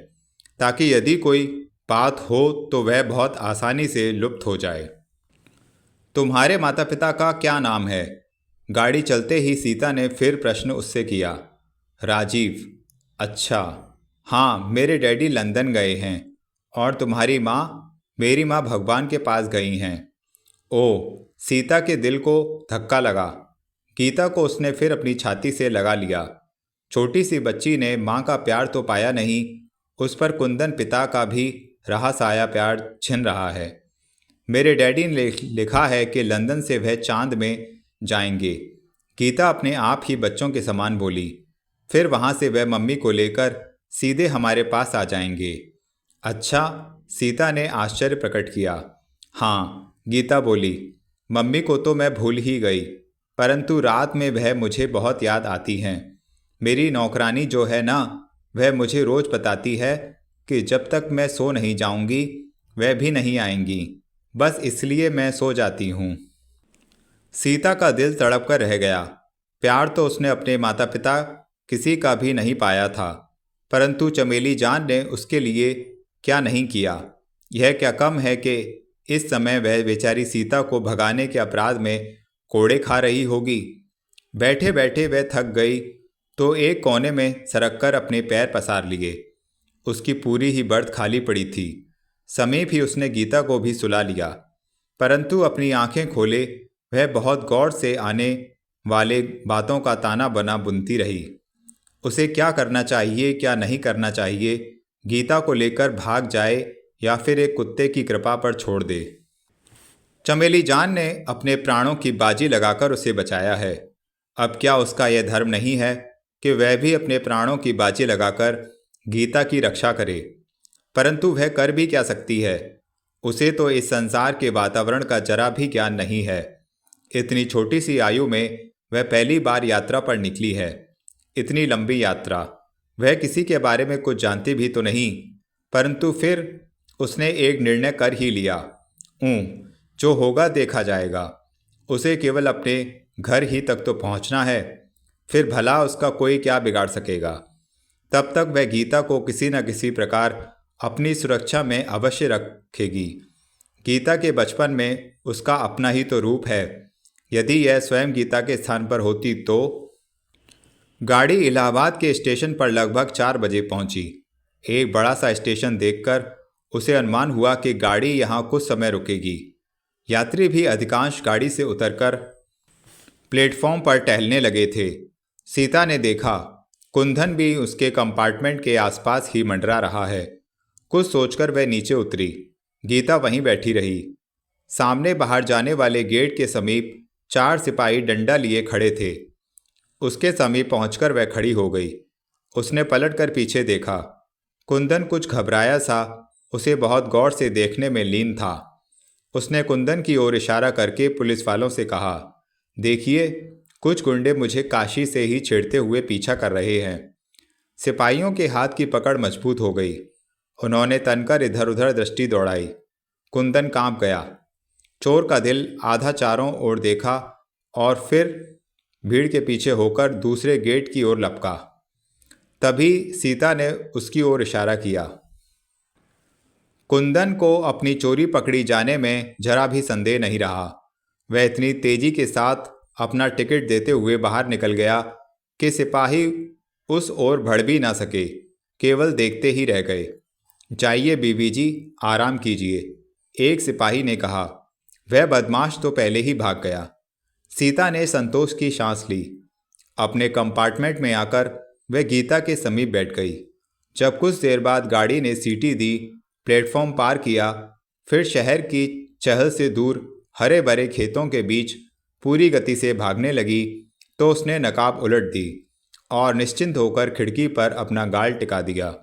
ताकि यदि कोई बात हो तो वह बहुत आसानी से लुप्त हो जाए। तुम्हारे माता पिता का क्या नाम है? गाड़ी चलते ही सीता ने फिर प्रश्न उससे किया। राजीव। अच्छा। हाँ, मेरे डैडी लंदन गए हैं। और तुम्हारी माँ? मेरी माँ भगवान के पास गई हैं। ओह! सीता के दिल को धक्का लगा। गीता को उसने फिर अपनी छाती से लगा लिया। छोटी सी बच्ची ने माँ का प्यार तो पाया नहीं, उस पर कुंदन पिता का भी रहा साया प्यार छिन रहा है। मेरे डैडी ने लिखा है कि लंदन से वह चांद में जाएंगे। गीता अपने आप ही बच्चों के समान बोली। फिर वहाँ से वह मम्मी को लेकर सीधे हमारे पास आ जाएंगे। अच्छा? सीता ने आश्चर्य प्रकट किया। हाँ, गीता बोली। मम्मी को तो मैं भूल ही गई, परंतु रात में वह मुझे बहुत याद आती हैं। मेरी नौकरानी जो है ना, वह मुझे रोज बताती है कि जब तक मैं सो नहीं जाऊंगी वह भी नहीं आएंगी। बस इसलिए मैं सो जाती हूँ। सीता का दिल तड़प कर रह गया। प्यार तो उसने अपने माता पिता किसी का भी नहीं पाया था, परंतु चमेली जान ने उसके लिए क्या नहीं किया। यह क्या कम है कि इस समय वह बेचारी सीता को भगाने के अपराध में कोड़े खा रही होगी। बैठे बैठे वह थक गई तो एक कोने में सरक कर अपने पैर पसार लिए। उसकी पूरी ही बर्थ खाली पड़ी थी। समीप ही उसने गीता को भी सुला लिया, परंतु अपनी आंखें खोले वह बहुत गौर से आने वाले बातों का ताना बना बुनती रही। उसे क्या करना चाहिए, क्या नहीं करना चाहिए, गीता को लेकर भाग जाए या फिर एक कुत्ते की कृपा पर छोड़ दे। चमेली जान ने अपने प्राणों की बाजी लगाकर उसे बचाया है। अब क्या उसका यह धर्म नहीं है कि वह भी अपने प्राणों की बाजी लगाकर गीता की रक्षा करे? परंतु वह कर भी क्या सकती है? उसे तो इस संसार के वातावरण का जरा भी ज्ञान नहीं है। इतनी छोटी सी आयु में वह पहली बार यात्रा पर निकली है। इतनी लंबी यात्रा। वह किसी के बारे में कुछ जानती भी तो नहीं, परंतु फिर उसने एक निर्णय कर ही लिया। जो होगा देखा जाएगा। उसे केवल अपने घर ही तक तो पहुंचना है, फिर भला उसका कोई क्या बिगाड़ सकेगा। तब तक वह गीता को किसी न किसी प्रकार अपनी सुरक्षा में अवश्य रखेगी। गीता के बचपन में उसका अपना ही तो रूप है। यदि यह स्वयं गीता के स्थान पर होती तो। गाड़ी इलाहाबाद के स्टेशन पर लगभग 4 बजे पहुंची। एक बड़ा सा स्टेशन देखकर उसे अनुमान हुआ कि गाड़ी यहाँ कुछ समय रुकेगी। यात्री भी अधिकांश गाड़ी से उतरकर प्लेटफॉर्म पर टहलने लगे थे। सीता ने देखा कुंदन भी उसके कंपार्टमेंट के आसपास ही मंडरा रहा है। कुछ सोचकर वह नीचे उतरी। गीता वहीं बैठी रही। सामने बाहर जाने वाले गेट के समीप 4 सिपाही डंडा लिए खड़े थे। उसके समीप पहुंचकर वह खड़ी हो गई। उसने पलटकर पीछे देखा। कुंदन कुछ घबराया सा उसे बहुत गौर से देखने में लीन था। उसने कुंदन की ओर इशारा करके पुलिस वालों से कहा, देखिए, कुछ गुंडे मुझे काशी से ही छेड़ते हुए पीछा कर रहे हैं। सिपाहियों के हाथ की पकड़ मजबूत हो गई। उन्होंने तनकर इधर उधर दृष्टि दौड़ाई। कुंदन कांप गया। चोर का दिल आधा चारों ओर देखा और फिर भीड़ के पीछे होकर दूसरे गेट की ओर लपका। तभी सीता ने उसकी ओर इशारा किया। कुंदन को अपनी चोरी पकड़ी जाने में जरा भी संदेह नहीं रहा। वह इतनी तेजी के साथ अपना टिकट देते हुए बाहर निकल गया कि सिपाही उस ओर बढ़ भी ना सके, केवल देखते ही रह गए। जाइए बीवी जी, आराम कीजिए, एक सिपाही ने कहा। वह बदमाश तो पहले ही भाग गया। सीता ने संतोष की सांस ली। अपने कंपार्टमेंट में आकर वह गीता के समीप बैठ गई। जब कुछ देर बाद गाड़ी ने सीटी दी, प्लेटफॉर्म पार किया, फिर शहर की चहल से दूर हरे भरे खेतों के बीच पूरी गति से भागने लगी, तो उसने नकाब उलट दी और निश्चिंत होकर खिड़की पर अपना गाल टिका दिया।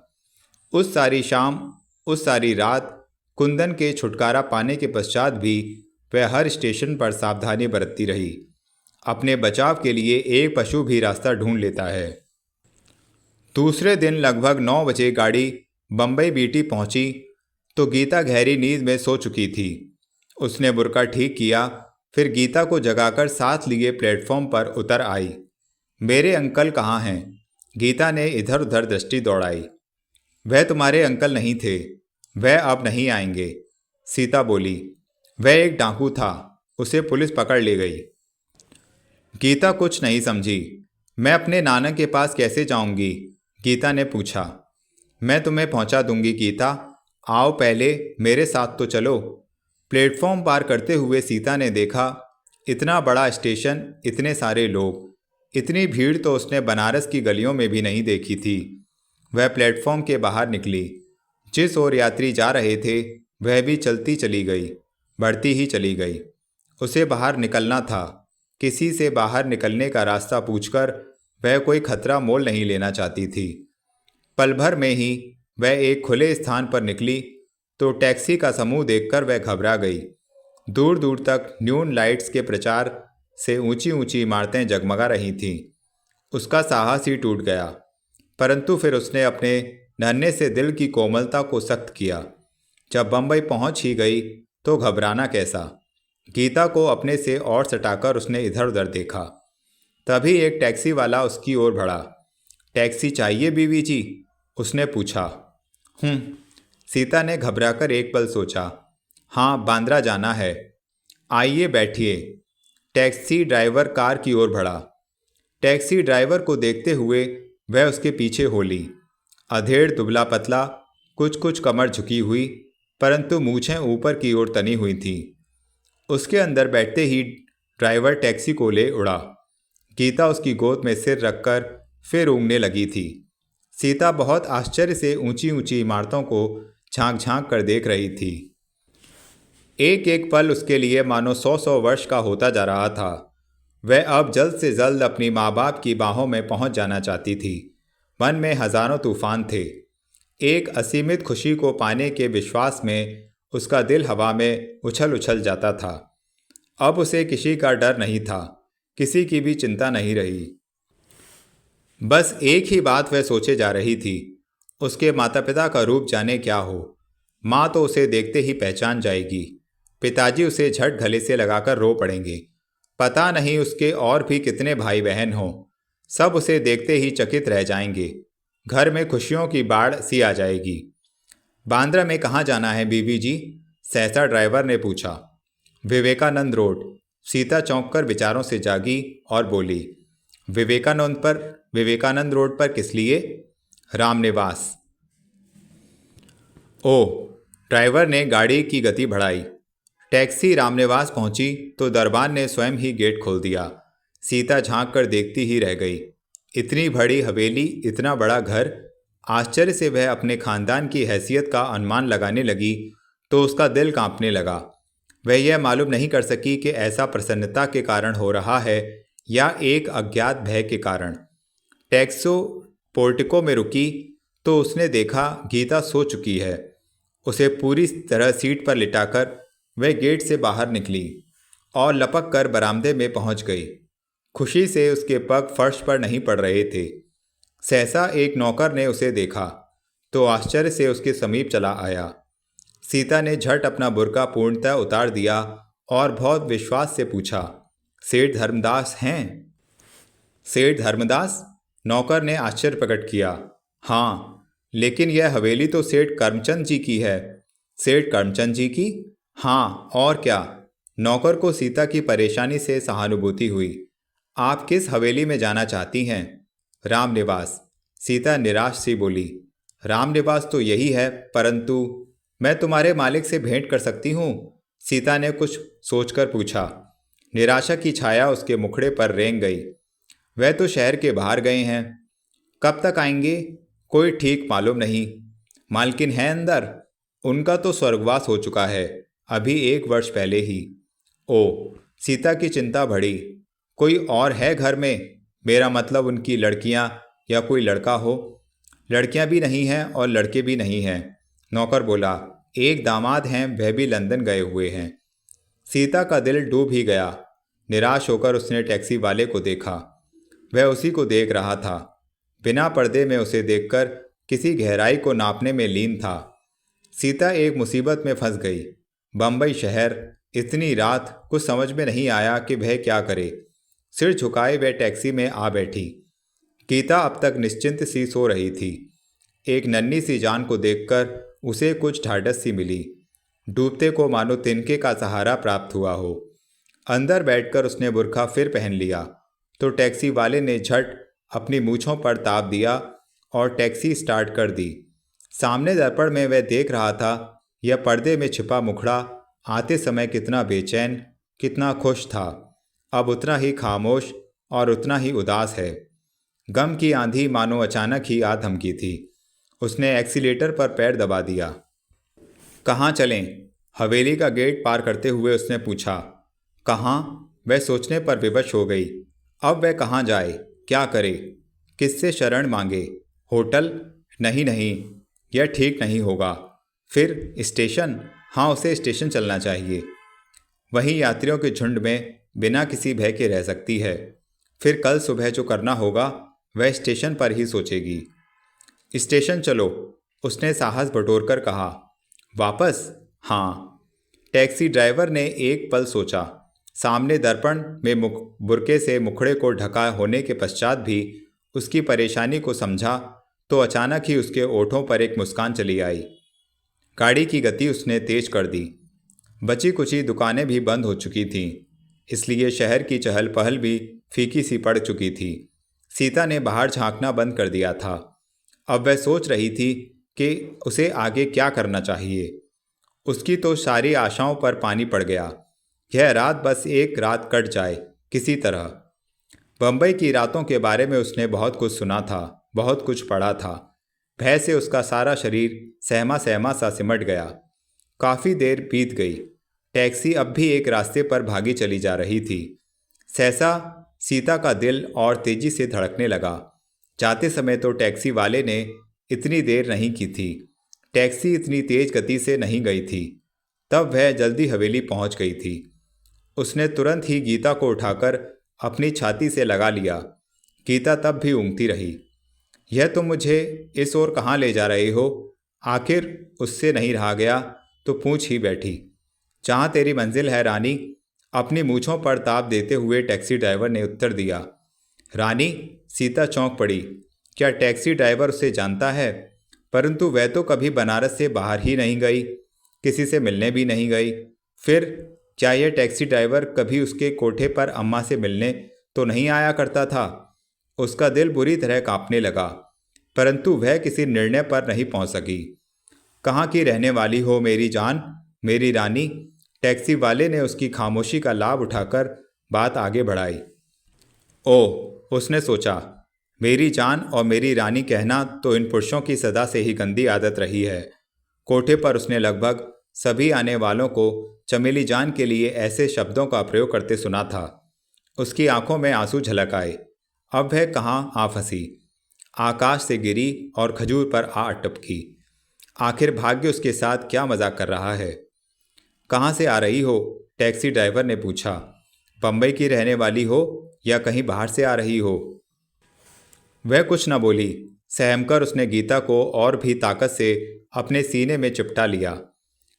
उस सारी शाम, उस सारी रात कुंदन के छुटकारा पाने के पश्चात भी वह हर स्टेशन पर सावधानी बरतती रही। अपने बचाव के लिए एक पशु भी रास्ता ढूंढ लेता है। दूसरे दिन लगभग 9 बजे गाड़ी बम्बई बीटी पहुंची तो गीता गहरी नींद में सो चुकी थी। उसने बुर्का ठीक किया, फिर गीता को जगाकर साथ लिए प्लेटफॉर्म पर उतर आई। मेरे अंकल कहाँ हैं? गीता ने इधर उधर दृष्टि दौड़ाई। वह तुम्हारे अंकल नहीं थे, वह अब नहीं आएंगे, सीता बोली। वह एक डाकू था, उसे पुलिस पकड़ ले गई। गीता कुछ नहीं समझी। मैं अपने नाना के पास कैसे जाऊंगी? गीता ने पूछा। मैं तुम्हें पहुंचा दूंगी गीता, आओ पहले मेरे साथ तो चलो। प्लेटफॉर्म पार करते हुए सीता ने देखा, इतना बड़ा स्टेशन, इतने सारे लोग, इतनी भीड़ तो उसने बनारस की गलियों में भी नहीं देखी थी। वह प्लेटफॉर्म के बाहर निकली। जिस ओर यात्री जा रहे थे वह भी चलती चली गई, बढ़ती ही चली गई। उसे बाहर निकलना था। किसी से बाहर निकलने का रास्ता पूछकर वह कोई खतरा मोल नहीं लेना चाहती थी। पल भर में ही वह एक खुले स्थान पर निकली तो टैक्सी का समूह देखकर वह घबरा गई। दूर दूर तक न्यून लाइट्स के प्रचार से ऊंची ऊंची इमारतें जगमगा रही थीं। उसका साहस ही टूट गया, परंतु फिर उसने अपने नन्हे से दिल की कोमलता को सख्त किया। जब बम्बई पहुंच ही गई तो घबराना कैसा। गीता को अपने से और सटाकर उसने इधर उधर देखा। तभी एक टैक्सी वाला उसकी ओर बढ़ा। टैक्सी चाहिए बीवी जी? उसने पूछा। सीता ने घबराकर एक पल सोचा। हाँ, बांद्रा जाना है। आइए बैठिए। टैक्सी ड्राइवर कार की ओर बढ़ा। टैक्सी ड्राइवर को देखते हुए वह उसके पीछे हो ली। अधेड़ दुबला पतला, कुछ कुछ कमर झुकी हुई, परंतु मूछें ऊपर की ओर तनी हुई थीं। उसके अंदर बैठते ही ड्राइवर टैक्सी को ले उड़ा। गीता उसकी गोद में सिर रखकर फिर ऊँघने लगी थी। सीता बहुत आश्चर्य से ऊंची ऊंची इमारतों को झांक झांक कर देख रही थी। एक एक पल उसके लिए मानो 100 वर्ष का होता जा रहा था। वह अब जल्द से जल्द अपनी माँ बाप की बाहों में पहुंच जाना चाहती थी। मन में हजारों तूफान थे। एक असीमित खुशी को पाने के विश्वास में उसका दिल हवा में उछल उछल जाता था। अब उसे किसी का डर नहीं था, किसी की भी चिंता नहीं रही। बस एक ही बात वह सोचे जा रही थी, उसके माता पिता का रूप जाने क्या हो। माँ तो उसे देखते ही पहचान जाएगी, पिताजी उसे झट गले से लगाकर रो पड़ेंगे। पता नहीं उसके और भी कितने भाई बहन हों, सब उसे देखते ही चकित रह जाएंगे। घर में खुशियों की बाढ़ सी आ जाएगी। बांद्रा में कहाँ जाना है बीवी जी? सहसा ड्राइवर ने पूछा। विवेकानंद रोड। सीता चौंक कर विचारों से जागी और बोली। विवेकानंद रोड पर किस लिए? रामनिवास। ओह, ड्राइवर ने गाड़ी की गति बढ़ाई। टैक्सी रामनिवास पहुंची तो दरबान ने स्वयं ही गेट खोल दिया। सीता झांक कर देखती ही रह गई। इतनी बड़ी हवेली, इतना बड़ा घर। आश्चर्य से वह अपने खानदान की हैसियत का अनुमान लगाने लगी तो उसका दिल कांपने लगा। वह यह मालूम नहीं कर सकी कि ऐसा प्रसन्नता के कारण हो रहा है या एक अज्ञात भय के कारण। टैक्सो पोर्टिको में रुकी तो उसने देखा गीता सो चुकी है। उसे पूरी तरह सीट पर लिटाकर वह गेट से बाहर निकली और लपक कर बरामदे में पहुंच गई। खुशी से उसके पग फर्श पर नहीं पड़ रहे थे। सहसा एक नौकर ने उसे देखा तो आश्चर्य से उसके समीप चला आया। सीता ने झट अपना बुर्का पूर्णतः उतार दिया और बहुत विश्वास से पूछा, सेठ धर्मदास हैं? सेठ धर्मदास? नौकर ने आश्चर्य प्रकट किया। हाँ, लेकिन यह हवेली तो सेठ करमचंद जी की है। सेठ करमचंद जी की? हाँ, और क्या? नौकर को सीता की परेशानी से सहानुभूति हुई। आप किस हवेली में जाना चाहती हैं? रामनिवास। सीता निराश सी बोली। रामनिवास तो यही है, परंतु मैं तुम्हारे मालिक से भेंट कर सकती हूँ? सीता ने कुछ सोचकर पूछा। निराशा की छाया उसके मुखड़े पर रेंग गई। वह तो शहर के बाहर गए हैं, कब तक आएंगे कोई ठीक मालूम नहीं। मालकिन है अंदर? उनका तो स्वर्गवास हो चुका है, अभी 1 वर्ष पहले ही। ओ, सीता की चिंता बढ़ी। कोई और है घर में? मेरा मतलब उनकी लड़कियां या कोई लड़का हो। लड़कियां भी नहीं हैं और लड़के भी नहीं हैं। नौकर बोला। एक दामाद हैं, वह भी लंदन गए हुए हैं। सीता का दिल डूब ही गया। निराश होकर उसने टैक्सी वाले को देखा। वह उसी को देख रहा था। बिना पर्दे में उसे देखकर किसी गहराई को नापने में लीन था। सीता एक मुसीबत में फंस गई। बम्बई शहर, इतनी रात, कुछ समझ में नहीं आया कि वह क्या करे। सिर झुकाए वह टैक्सी में आ बैठी। गीता अब तक निश्चिंत सी सो रही थी। एक नन्ही सी जान को देखकर उसे कुछ ढाढ़स सी मिली। डूबते को मानो तिनके का सहारा प्राप्त हुआ हो। अंदर बैठकर उसने बुर्का फिर पहन लिया तो टैक्सी वाले ने झट अपनी मूछों पर ताप दिया और टैक्सी स्टार्ट कर दी। सामने दर्पण में वह देख रहा था, यह पर्दे में छिपा मुखड़ा आते समय कितना बेचैन, कितना खुश था, अब उतना ही खामोश और उतना ही उदास है। गम की आंधी मानो अचानक ही आ धमकी थी। उसने एक्सीलेटर पर पैर दबा दिया। कहाँ चलें? हवेली का गेट पार करते हुए उसने पूछा। कहाँ? वह सोचने पर विवश हो गई। अब वह कहाँ जाए, क्या करे, किससे शरण मांगे? होटल? नहीं नहीं, यह ठीक नहीं होगा। फिर स्टेशन? हाँ, उसे स्टेशन चलना चाहिए। वहीं यात्रियों के झुंड में बिना किसी भय के रह सकती है। फिर कल सुबह जो करना होगा वह स्टेशन पर ही सोचेगी। स्टेशन चलो, उसने साहस बटोरकर कहा। वापस? हाँ। टैक्सी ड्राइवर ने एक पल सोचा। सामने दर्पण में बुर्के से मुखड़े को ढका होने के पश्चात भी उसकी परेशानी को समझा तो अचानक ही उसके ओठों पर एक मुस्कान चली आई। गाड़ी की गति उसने तेज कर दी। बची कुची दुकानें भी बंद हो चुकी थीं, इसलिए शहर की चहल पहल भी फीकी सी पड़ चुकी थी। सीता ने बाहर झांकना बंद कर दिया था। अब वह सोच रही थी कि उसे आगे क्या करना चाहिए। उसकी तो सारी आशाओं पर पानी पड़ गया। यह रात बस एक रात कट जाए किसी तरह। बम्बई की रातों के बारे में उसने बहुत कुछ सुना था, बहुत कुछ पढ़ा था। भय से उसका सारा शरीर सहमा सहमा सा सिमट गया। काफ़ी देर बीत गई। टैक्सी अब भी एक रास्ते पर भागी चली जा रही थी। सहसा सीता का दिल और तेजी से धड़कने लगा। जाते समय तो टैक्सी वाले ने इतनी देर नहीं की थी। टैक्सी इतनी तेज गति से नहीं गई थी। तब वह जल्दी हवेली पहुंच गई थी। उसने तुरंत ही गीता को उठाकर अपनी छाती से लगा लिया। गीता तब भी ऊँगती रही। यह तुम मुझे इस ओर कहाँ ले जा रहे हो? आखिर उससे नहीं रहा गया तो पूछ ही बैठी। जहाँ तेरी मंजिल है रानी, अपनी मूँछों पर ताप देते हुए टैक्सी ड्राइवर ने उत्तर दिया। रानी? सीता चौंक पड़ी। क्या टैक्सी ड्राइवर उसे जानता है? परंतु वह तो कभी बनारस से बाहर ही नहीं गई, किसी से मिलने भी नहीं गई। फिर क्या यह टैक्सी ड्राइवर कभी उसके कोठे पर अम्मा से मिलने तो नहीं आया करता था? उसका दिल बुरी तरह कांपने लगा, परंतु वह किसी निर्णय पर नहीं पहुंच सकी। कहाँ की रहने वाली हो मेरी जान, मेरी रानी? टैक्सी वाले ने उसकी खामोशी का लाभ उठाकर बात आगे बढ़ाई। ओह, उसने सोचा, मेरी जान और मेरी रानी कहना तो इन पुरुषों की सदा से ही गंदी आदत रही है। कोठे पर उसने लगभग सभी आने वालों को चमेली जान के लिए ऐसे शब्दों का प्रयोग करते सुना था। उसकी आंखों में आंसू झलक आए। अब वह कहाँ आ फंसी, आकाश से गिरी और खजूर पर आ टपकी। आखिर भाग्य उसके साथ क्या मजाक कर रहा है। कहाँ से आ रही हो? टैक्सी ड्राइवर ने पूछा। बम्बई की रहने वाली हो या कहीं बाहर से आ रही हो? वह कुछ न बोली। सहमकर उसने गीता को और भी ताकत से अपने सीने में चिपटा लिया।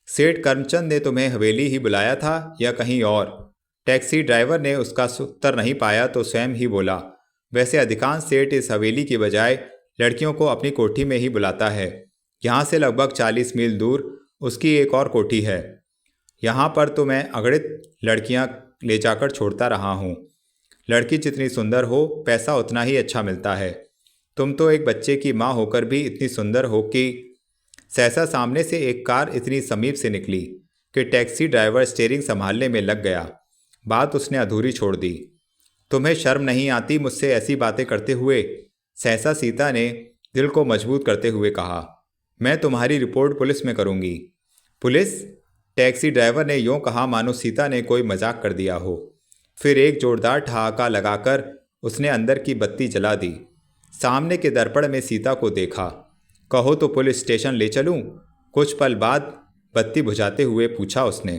सेठ करमचंद ने तुम्हें हवेली ही बुलाया था या कहीं और? टैक्सी ड्राइवर ने उसका उत्तर नहीं पाया तो स्वयं ही बोला। वैसे अधिकांश सेठ इस हवेली की बजाय लड़कियों को अपनी कोठी में ही बुलाता है। यहाँ से लगभग 40 मील दूर उसकी एक और कोठी है। यहाँ पर तो मैं अगणित लड़कियाँ ले जाकर छोड़ता रहा हूँ। लड़की जितनी सुंदर हो, पैसा उतना ही अच्छा मिलता है। तुम तो एक बच्चे की माँ होकर भी इतनी सुंदर हो कि। सहसा सामने से एक कार इतनी समीप से निकली कि टैक्सी ड्राइवर स्टीयरिंग संभालने में लग गया। बात उसने अधूरी छोड़ दी। तुम्हें शर्म नहीं आती मुझसे ऐसी बातें करते हुए? सहसा सीता ने दिल को मजबूत करते हुए कहा। मैं तुम्हारी रिपोर्ट पुलिस में करूँगी। पुलिस? टैक्सी ड्राइवर ने यूँ कहा मानो सीता ने कोई मजाक कर दिया हो। फिर एक जोरदार ठहाका लगाकर उसने अंदर की बत्ती जला दी। सामने के दर्पण में सीता को देखा। कहो तो पुलिस स्टेशन ले चलूं? कुछ पल बाद बत्ती बुझाते हुए पूछा उसने।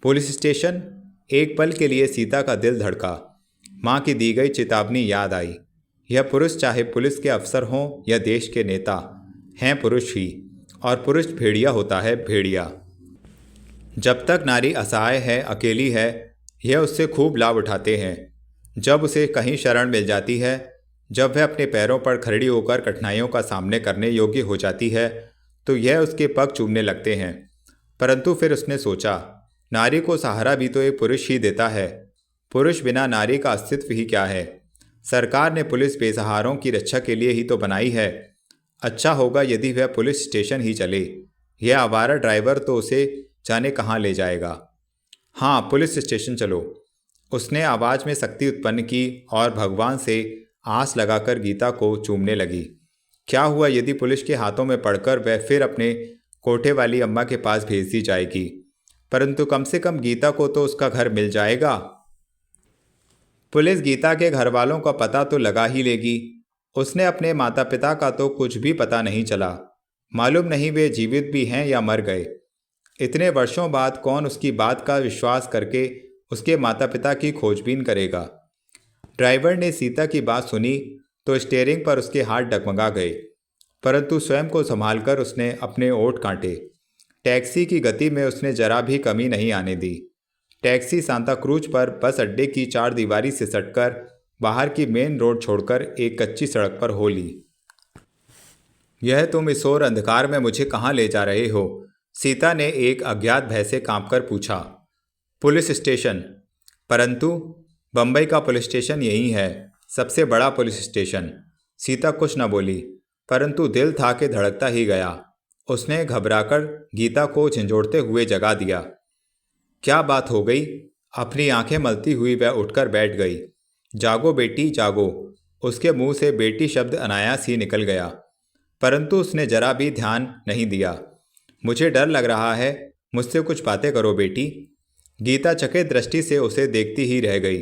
Police station. एक पल के लिए सीता का दिल धड़का। माँ की दी गई चेतावनी याद आई। यह पुरुष, चाहे पुलिस के अफसर हों या देश के नेता, हैं पुरुष ही, और पुरुष भेड़िया होता है, भेड़िया। जब तक नारी असहाय है, अकेली है, यह उससे खूब लाभ उठाते हैं। जब उसे कहीं शरण मिल जाती है, जब वह अपने पैरों पर खड़ी होकर कठिनाइयों का सामना करने योग्य हो जाती है, तो यह उसके पग चूमने लगते हैं। परंतु फिर उसने सोचा, नारी को सहारा भी तो एक पुरुष ही देता है। पुरुष बिना नारी का अस्तित्व ही क्या है। सरकार ने पुलिस बेसहारों की रक्षा के लिए ही तो बनाई है। अच्छा होगा यदि वह पुलिस स्टेशन ही चले। यह आवारा ड्राइवर तो उसे जाने कहाँ ले जाएगा। हाँ, पुलिस स्टेशन चलो। उसने आवाज़ में शक्ति उत्पन्न की और भगवान से आस लगाकर गीता को चूमने लगी। क्या हुआ यदि पुलिस के हाथों में पड़कर वह फिर अपने कोठे वाली अम्मा के पास भेज दी जाएगी, परंतु कम से कम गीता को तो उसका घर मिल जाएगा। पुलिस गीता के घर वालों का पता तो लगा ही लेगी। उसने अपने माता पिता का तो कुछ भी पता नहीं चला। मालूम नहीं वे जीवित भी हैं या मर गए। इतने वर्षों बाद कौन उसकी बात का विश्वास करके उसके माता पिता की खोजबीन करेगा। ड्राइवर ने सीता की बात सुनी तो स्टीयरिंग पर उसके हाथ डगमगा गए, परंतु स्वयं को संभालकर उसने अपने ओठ काटे। टैक्सी की गति में उसने जरा भी कमी नहीं आने दी। टैक्सी सांता क्रूज पर बस अड्डे की चारदीवारी से सटकर बाहर की मेन रोड छोड़कर एक कच्ची सड़क पर हो ली। यह तुम इस ओर अंधकार में मुझे कहाँ ले जा रहे हो? सीता ने एक अज्ञात भय से कांपकर पूछा। Police station. परंतु बंबई का पुलिस स्टेशन यही है, सबसे बड़ा पुलिस स्टेशन। सीता कुछ न बोली, परंतु दिल था कि धड़कता ही गया। उसने घबराकर गीता को झंझोड़ते हुए जगा दिया। क्या बात हो गई? अपनी आंखें मलती हुई वह उठकर बैठ गई। जागो बेटी जागो। उसके मुंह से बेटी शब्द अनायास ही निकल गया, परंतु उसने जरा भी ध्यान नहीं दिया। मुझे डर लग रहा है, मुझसे कुछ बातें करो बेटी। गीता चकित दृष्टि से उसे देखती ही रह गई,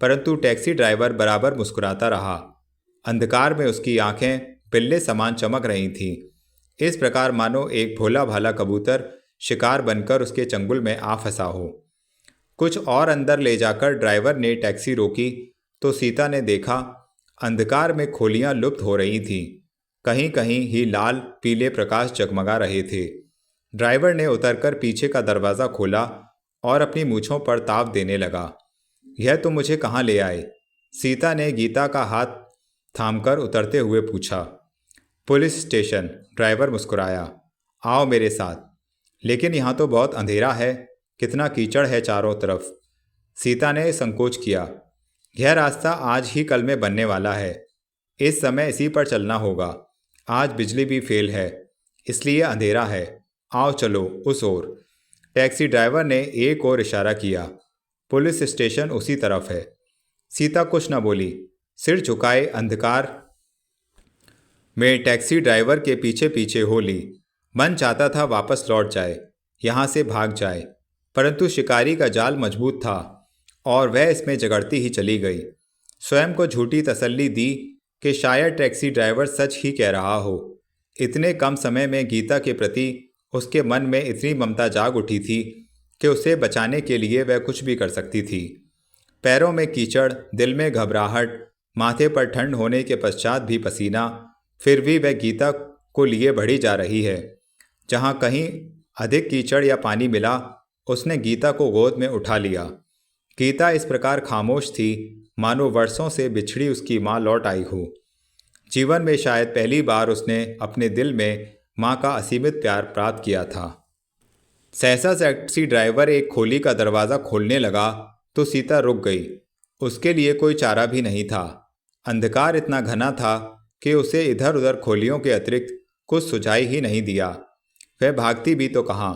परंतु टैक्सी ड्राइवर बराबर मुस्कुराता रहा। अंधकार में उसकी आंखें पिल्ले समान चमक रही थीं, इस प्रकार मानो एक भोला भाला कबूतर शिकार बनकर उसके चंगुल में आ फंसा हो। कुछ और अंदर ले जाकर ड्राइवर ने टैक्सी रोकी तो सीता ने देखा अंधकार में खोलियां लुप्त हो रही थीं। कहीं कहीं ही लाल पीले प्रकाश जगमगा रहे थे। ड्राइवर ने उतरकर पीछे का दरवाज़ा खोला और अपनी मूँछों पर ताव देने लगा। यह तो मुझे कहाँ ले आए? सीता ने गीता का हाथ थामकर उतरते हुए पूछा। Police station. ड्राइवर मुस्कुराया। आओ मेरे साथ। लेकिन यहाँ तो बहुत अंधेरा है, कितना कीचड़ है चारों तरफ। सीता ने संकोच किया। यह रास्ता आज ही कल में बनने वाला है, इस समय इसी पर चलना होगा। आज बिजली भी फेल है, इसलिए अंधेरा है। आओ चलो उस ओर। टैक्सी ड्राइवर ने एक और इशारा किया। पुलिस स्टेशन उसी तरफ है। सीता कुछ न बोली, सिर झुकाए अंधकार में टैक्सी ड्राइवर के पीछे पीछे हो ली। मन चाहता था वापस लौट जाए, यहाँ से भाग जाए, परंतु शिकारी का जाल मजबूत था और वह इसमें जगड़ती ही चली गई। स्वयं को झूठी तसल्ली दी कि शायद टैक्सी ड्राइवर सच ही कह रहा हो। इतने कम समय में गीता के प्रति उसके मन में इतनी ममता जाग उठी थी कि उसे बचाने के लिए वह कुछ भी कर सकती थी। पैरों में कीचड़, दिल में घबराहट, माथे पर ठंड होने के पश्चात भी पसीना, फिर भी वह गीता को लिए बढ़ी जा रही है। जहाँ कहीं अधिक कीचड़ या पानी मिला, उसने गीता को गोद में उठा लिया। गीता इस प्रकार खामोश थी मानो वर्षों से बिछड़ी उसकी माँ लौट आई हो। जीवन में शायद पहली बार उसने अपने दिल में माँ का असीमित प्यार प्राप्त किया था। सहसा टैक्सी ड्राइवर एक खोली का दरवाज़ा खोलने लगा तो सीता रुक गई। उसके लिए कोई चारा भी नहीं था। अंधकार इतना घना था कि उसे इधर उधर खोलियों के अतिरिक्त कुछ सुझाई ही नहीं दिया। वह भागती भी तो कहाँ।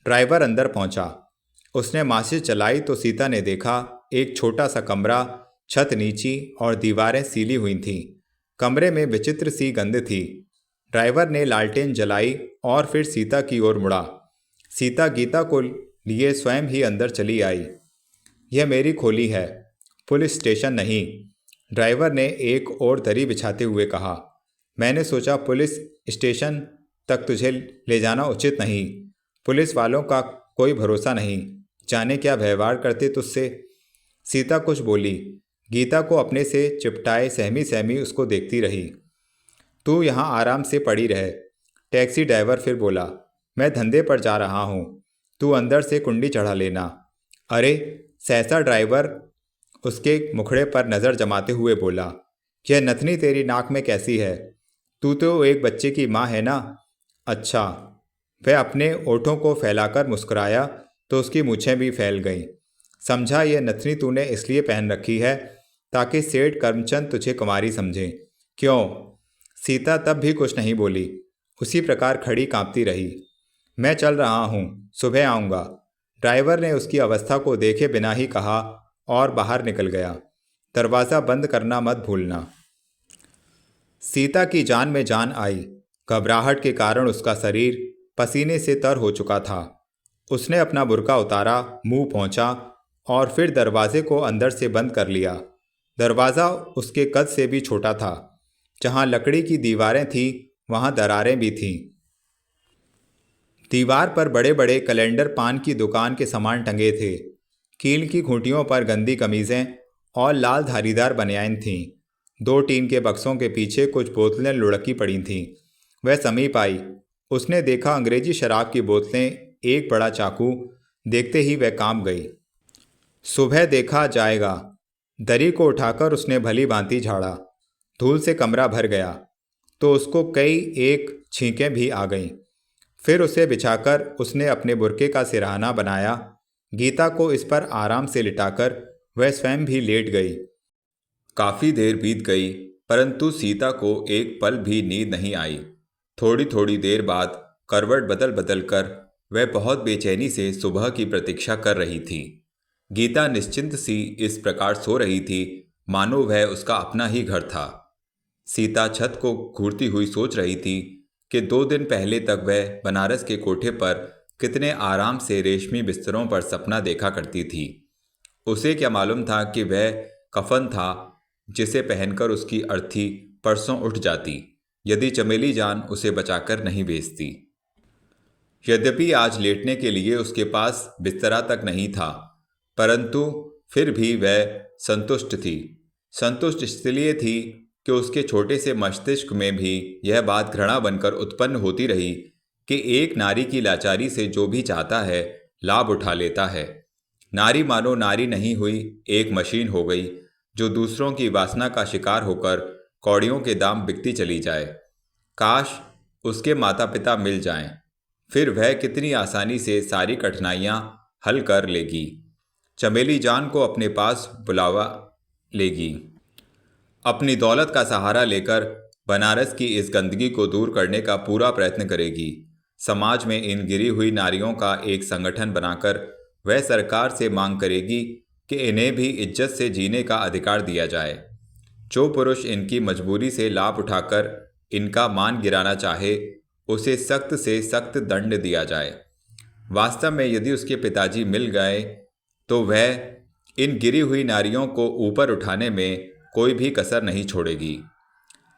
ड्राइवर अंदर पहुंचा। उसने माचिस जलाई तो सीता ने देखा एक छोटा सा कमरा, छत नीची और दीवारें सीली हुई थीं। कमरे में विचित्र सी गंध थी। ड्राइवर ने लालटेन जलाई और फिर सीता की ओर मुड़ा। सीता गीता को लिए स्वयं ही अंदर चली आई। यह मेरी खोली है, पुलिस स्टेशन नहीं, ड्राइवर ने एक और दरी बिछाते हुए कहा। मैंने सोचा पुलिस स्टेशन तक तुझे ले जाना उचित नहीं, पुलिस वालों का कोई भरोसा नहीं, जाने क्या व्यवहार करते तुझसे। सीता कुछ बोली। गीता को अपने से चिपटाए सहमी सहमी उसको देखती रही। तू यहाँ आराम से पड़ी रह। टैक्सी ड्राइवर फिर बोला। मैं धंधे पर जा रहा हूँ, तू अंदर से कुंडी चढ़ा लेना। अरे, सहसा ड्राइवर उसके मुखड़े पर नज़र जमाते हुए बोला। यह नथनी तेरी नाक में कैसी है? तू तो एक बच्चे की माँ है ना? अच्छा। वह अपने ओठों को फैलाकर मुस्कुराया तो उसकी मूछें भी फैल गईं। समझा, यह नथनी तूने इसलिए पहन रखी है ताकि सेठ करमचंद तुझे कुमारी समझे। क्यों? सीता तब भी कुछ नहीं बोली, उसी प्रकार खड़ी कांपती रही। मैं चल रहा हूँ, सुबह आऊँगा। ड्राइवर ने उसकी अवस्था को देखे बिना ही कहा और बाहर निकल गया। दरवाज़ा बंद करना मत भूलना। सीता की जान में जान आई। घबराहट के कारण उसका शरीर पसीने से तर हो चुका था। उसने अपना बुर्का उतारा, मुंह पोंछा और फिर दरवाजे को अंदर से बंद कर लिया। दरवाज़ा उसके कद से भी छोटा था। जहाँ लकड़ी की दीवारें थीं, वहाँ दरारें भी थीं। दीवार पर बड़े बड़े कैलेंडर पान की दुकान के सामान टंगे थे। कील की खूंटियों पर गंदी कमीज़ें और लाल धारीदार बनियान थीं। दो टीन के बक्सों के पीछे कुछ बोतलें लुढ़की पड़ी थीं। वह समीप आई। उसने देखा अंग्रेजी शराब की बोतलें, एक बड़ा चाकू। देखते ही वह कांप गई। सुबह देखा जाएगा। दरी को उठाकर उसने भली भांति झाड़ा। धूल से कमरा भर गया तो उसको कई एक छींकें भी आ गईं। फिर उसे बिछाकर उसने अपने बुर्के का सिरहाना बनाया। गीता को इस पर आराम से लिटाकर वह स्वयं भी लेट गई। काफ़ी देर बीत गई, परंतु सीता को एक पल भी नींद नहीं आई। थोड़ी थोड़ी देर बाद करवट बदल बदल कर वह बहुत बेचैनी से सुबह की प्रतीक्षा कर रही थी। गीता निश्चिंत सी इस प्रकार सो रही थी मानो वह उसका अपना ही घर था। सीता छत को घूरती हुई सोच रही थी कि 2 दिन पहले तक वह बनारस के कोठे पर कितने आराम से रेशमी बिस्तरों पर सपना देखा करती थी। उसे क्या मालूम था कि वह कफन था जिसे पहनकर उसकी अर्थी परसों उठ जाती यदि चमेली जान उसे बचाकर नहीं भेजती। यद्यपि आज लेटने के लिए उसके पास बिस्तरा तक नहीं था, परंतु फिर भी वह संतुष्ट थी। संतुष्ट इसलिए थी कि उसके छोटे से मस्तिष्क में भी यह बात घृणा बनकर उत्पन्न होती रही कि एक नारी की लाचारी से जो भी चाहता है लाभ उठा लेता है। नारी मानो नारी नहीं हुई, एक मशीन हो गई जो दूसरों की वासना का शिकार होकर कौड़ियों के दाम बिकती चली जाए। काश उसके माता पिता मिल जाएं, फिर वह कितनी आसानी से सारी कठिनाइयां हल कर लेगी। चमेली जान को अपने पास बुलावा लेगी। अपनी दौलत का सहारा लेकर बनारस की इस गंदगी को दूर करने का पूरा प्रयत्न करेगी। समाज में इन गिरी हुई नारियों का एक संगठन बनाकर वह सरकार से मांग करेगी कि इन्हें भी इज्जत से जीने का अधिकार दिया जाए। जो पुरुष इनकी मजबूरी से लाभ उठाकर इनका मान गिराना चाहे, उसे सख्त से सख्त दंड दिया जाए। वास्तव में यदि उसके पिताजी मिल गए तो वह इन गिरी हुई नारियों को ऊपर उठाने में कोई भी कसर नहीं छोड़ेगी।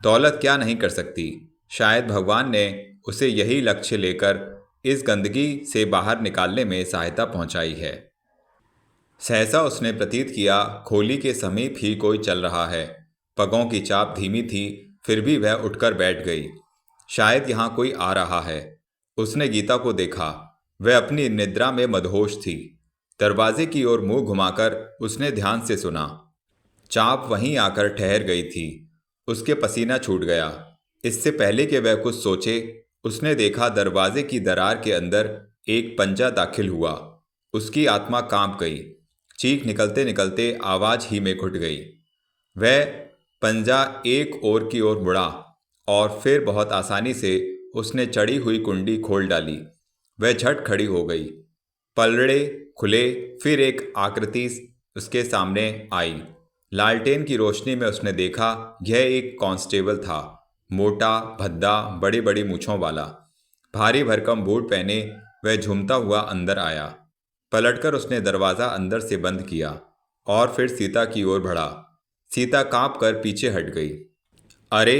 दौलत क्या नहीं कर सकती। शायद भगवान ने उसे यही लक्ष्य लेकर इस गंदगी से बाहर निकालने में सहायता पहुंचाई है। सहसा उसने प्रतीत किया खोली के समीप ही कोई चल रहा है। पगों की चाप धीमी थी, फिर भी वह उठकर बैठ गई। शायद यहाँ कोई आ रहा है। उसने गीता को देखा, वह अपनी निद्रा में मदहोश थी। दरवाजे की ओर मुंह घुमाकर उसने ध्यान से सुना। चाप वहीं आकर ठहर गई थी। उसके पसीना छूट गया। इससे पहले कि वह कुछ सोचे, उसने देखा दरवाजे की दरार के अंदर एक पंजा दाखिल हुआ। उसकी आत्मा कांप गई। चीख निकलते निकलते आवाज ही में घुट गई। वह पंजा एक ओर की ओर मुड़ा और फिर बहुत आसानी से उसने चढ़ी हुई कुंडी खोल डाली। वह झट खड़ी हो गई। पलड़े खुले, फिर एक आकृति उसके सामने आई। लालटेन की रोशनी में उसने देखा यह एक कांस्टेबल था। मोटा, भद्दा, बड़ी बड़ी मूछों वाला, भारी भरकम बूट पहने वह झूमता हुआ अंदर आया। पलटकर उसने दरवाज़ा अंदर से बंद किया और फिर सीता की ओर बढ़ा। सीता कांप कर पीछे हट गई। अरे,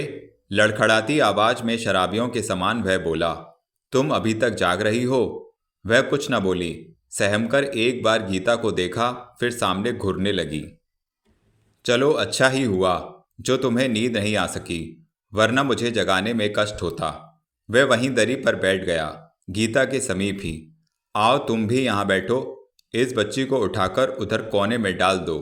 लड़खड़ाती आवाज में शराबियों के समान वह बोला, तुम अभी तक जाग रही हो? वह कुछ न बोली। सहमकर एक बार गीता को देखा, फिर सामने घूरने लगी। चलो अच्छा ही हुआ जो तुम्हें नींद नहीं आ सकी, वरना मुझे जगाने में कष्ट होता। वह वहीं दरी पर बैठ गया, गीता के समीप ही। आओ तुम भी यहाँ बैठो, इस बच्ची को उठाकर उधर कोने में डाल दो।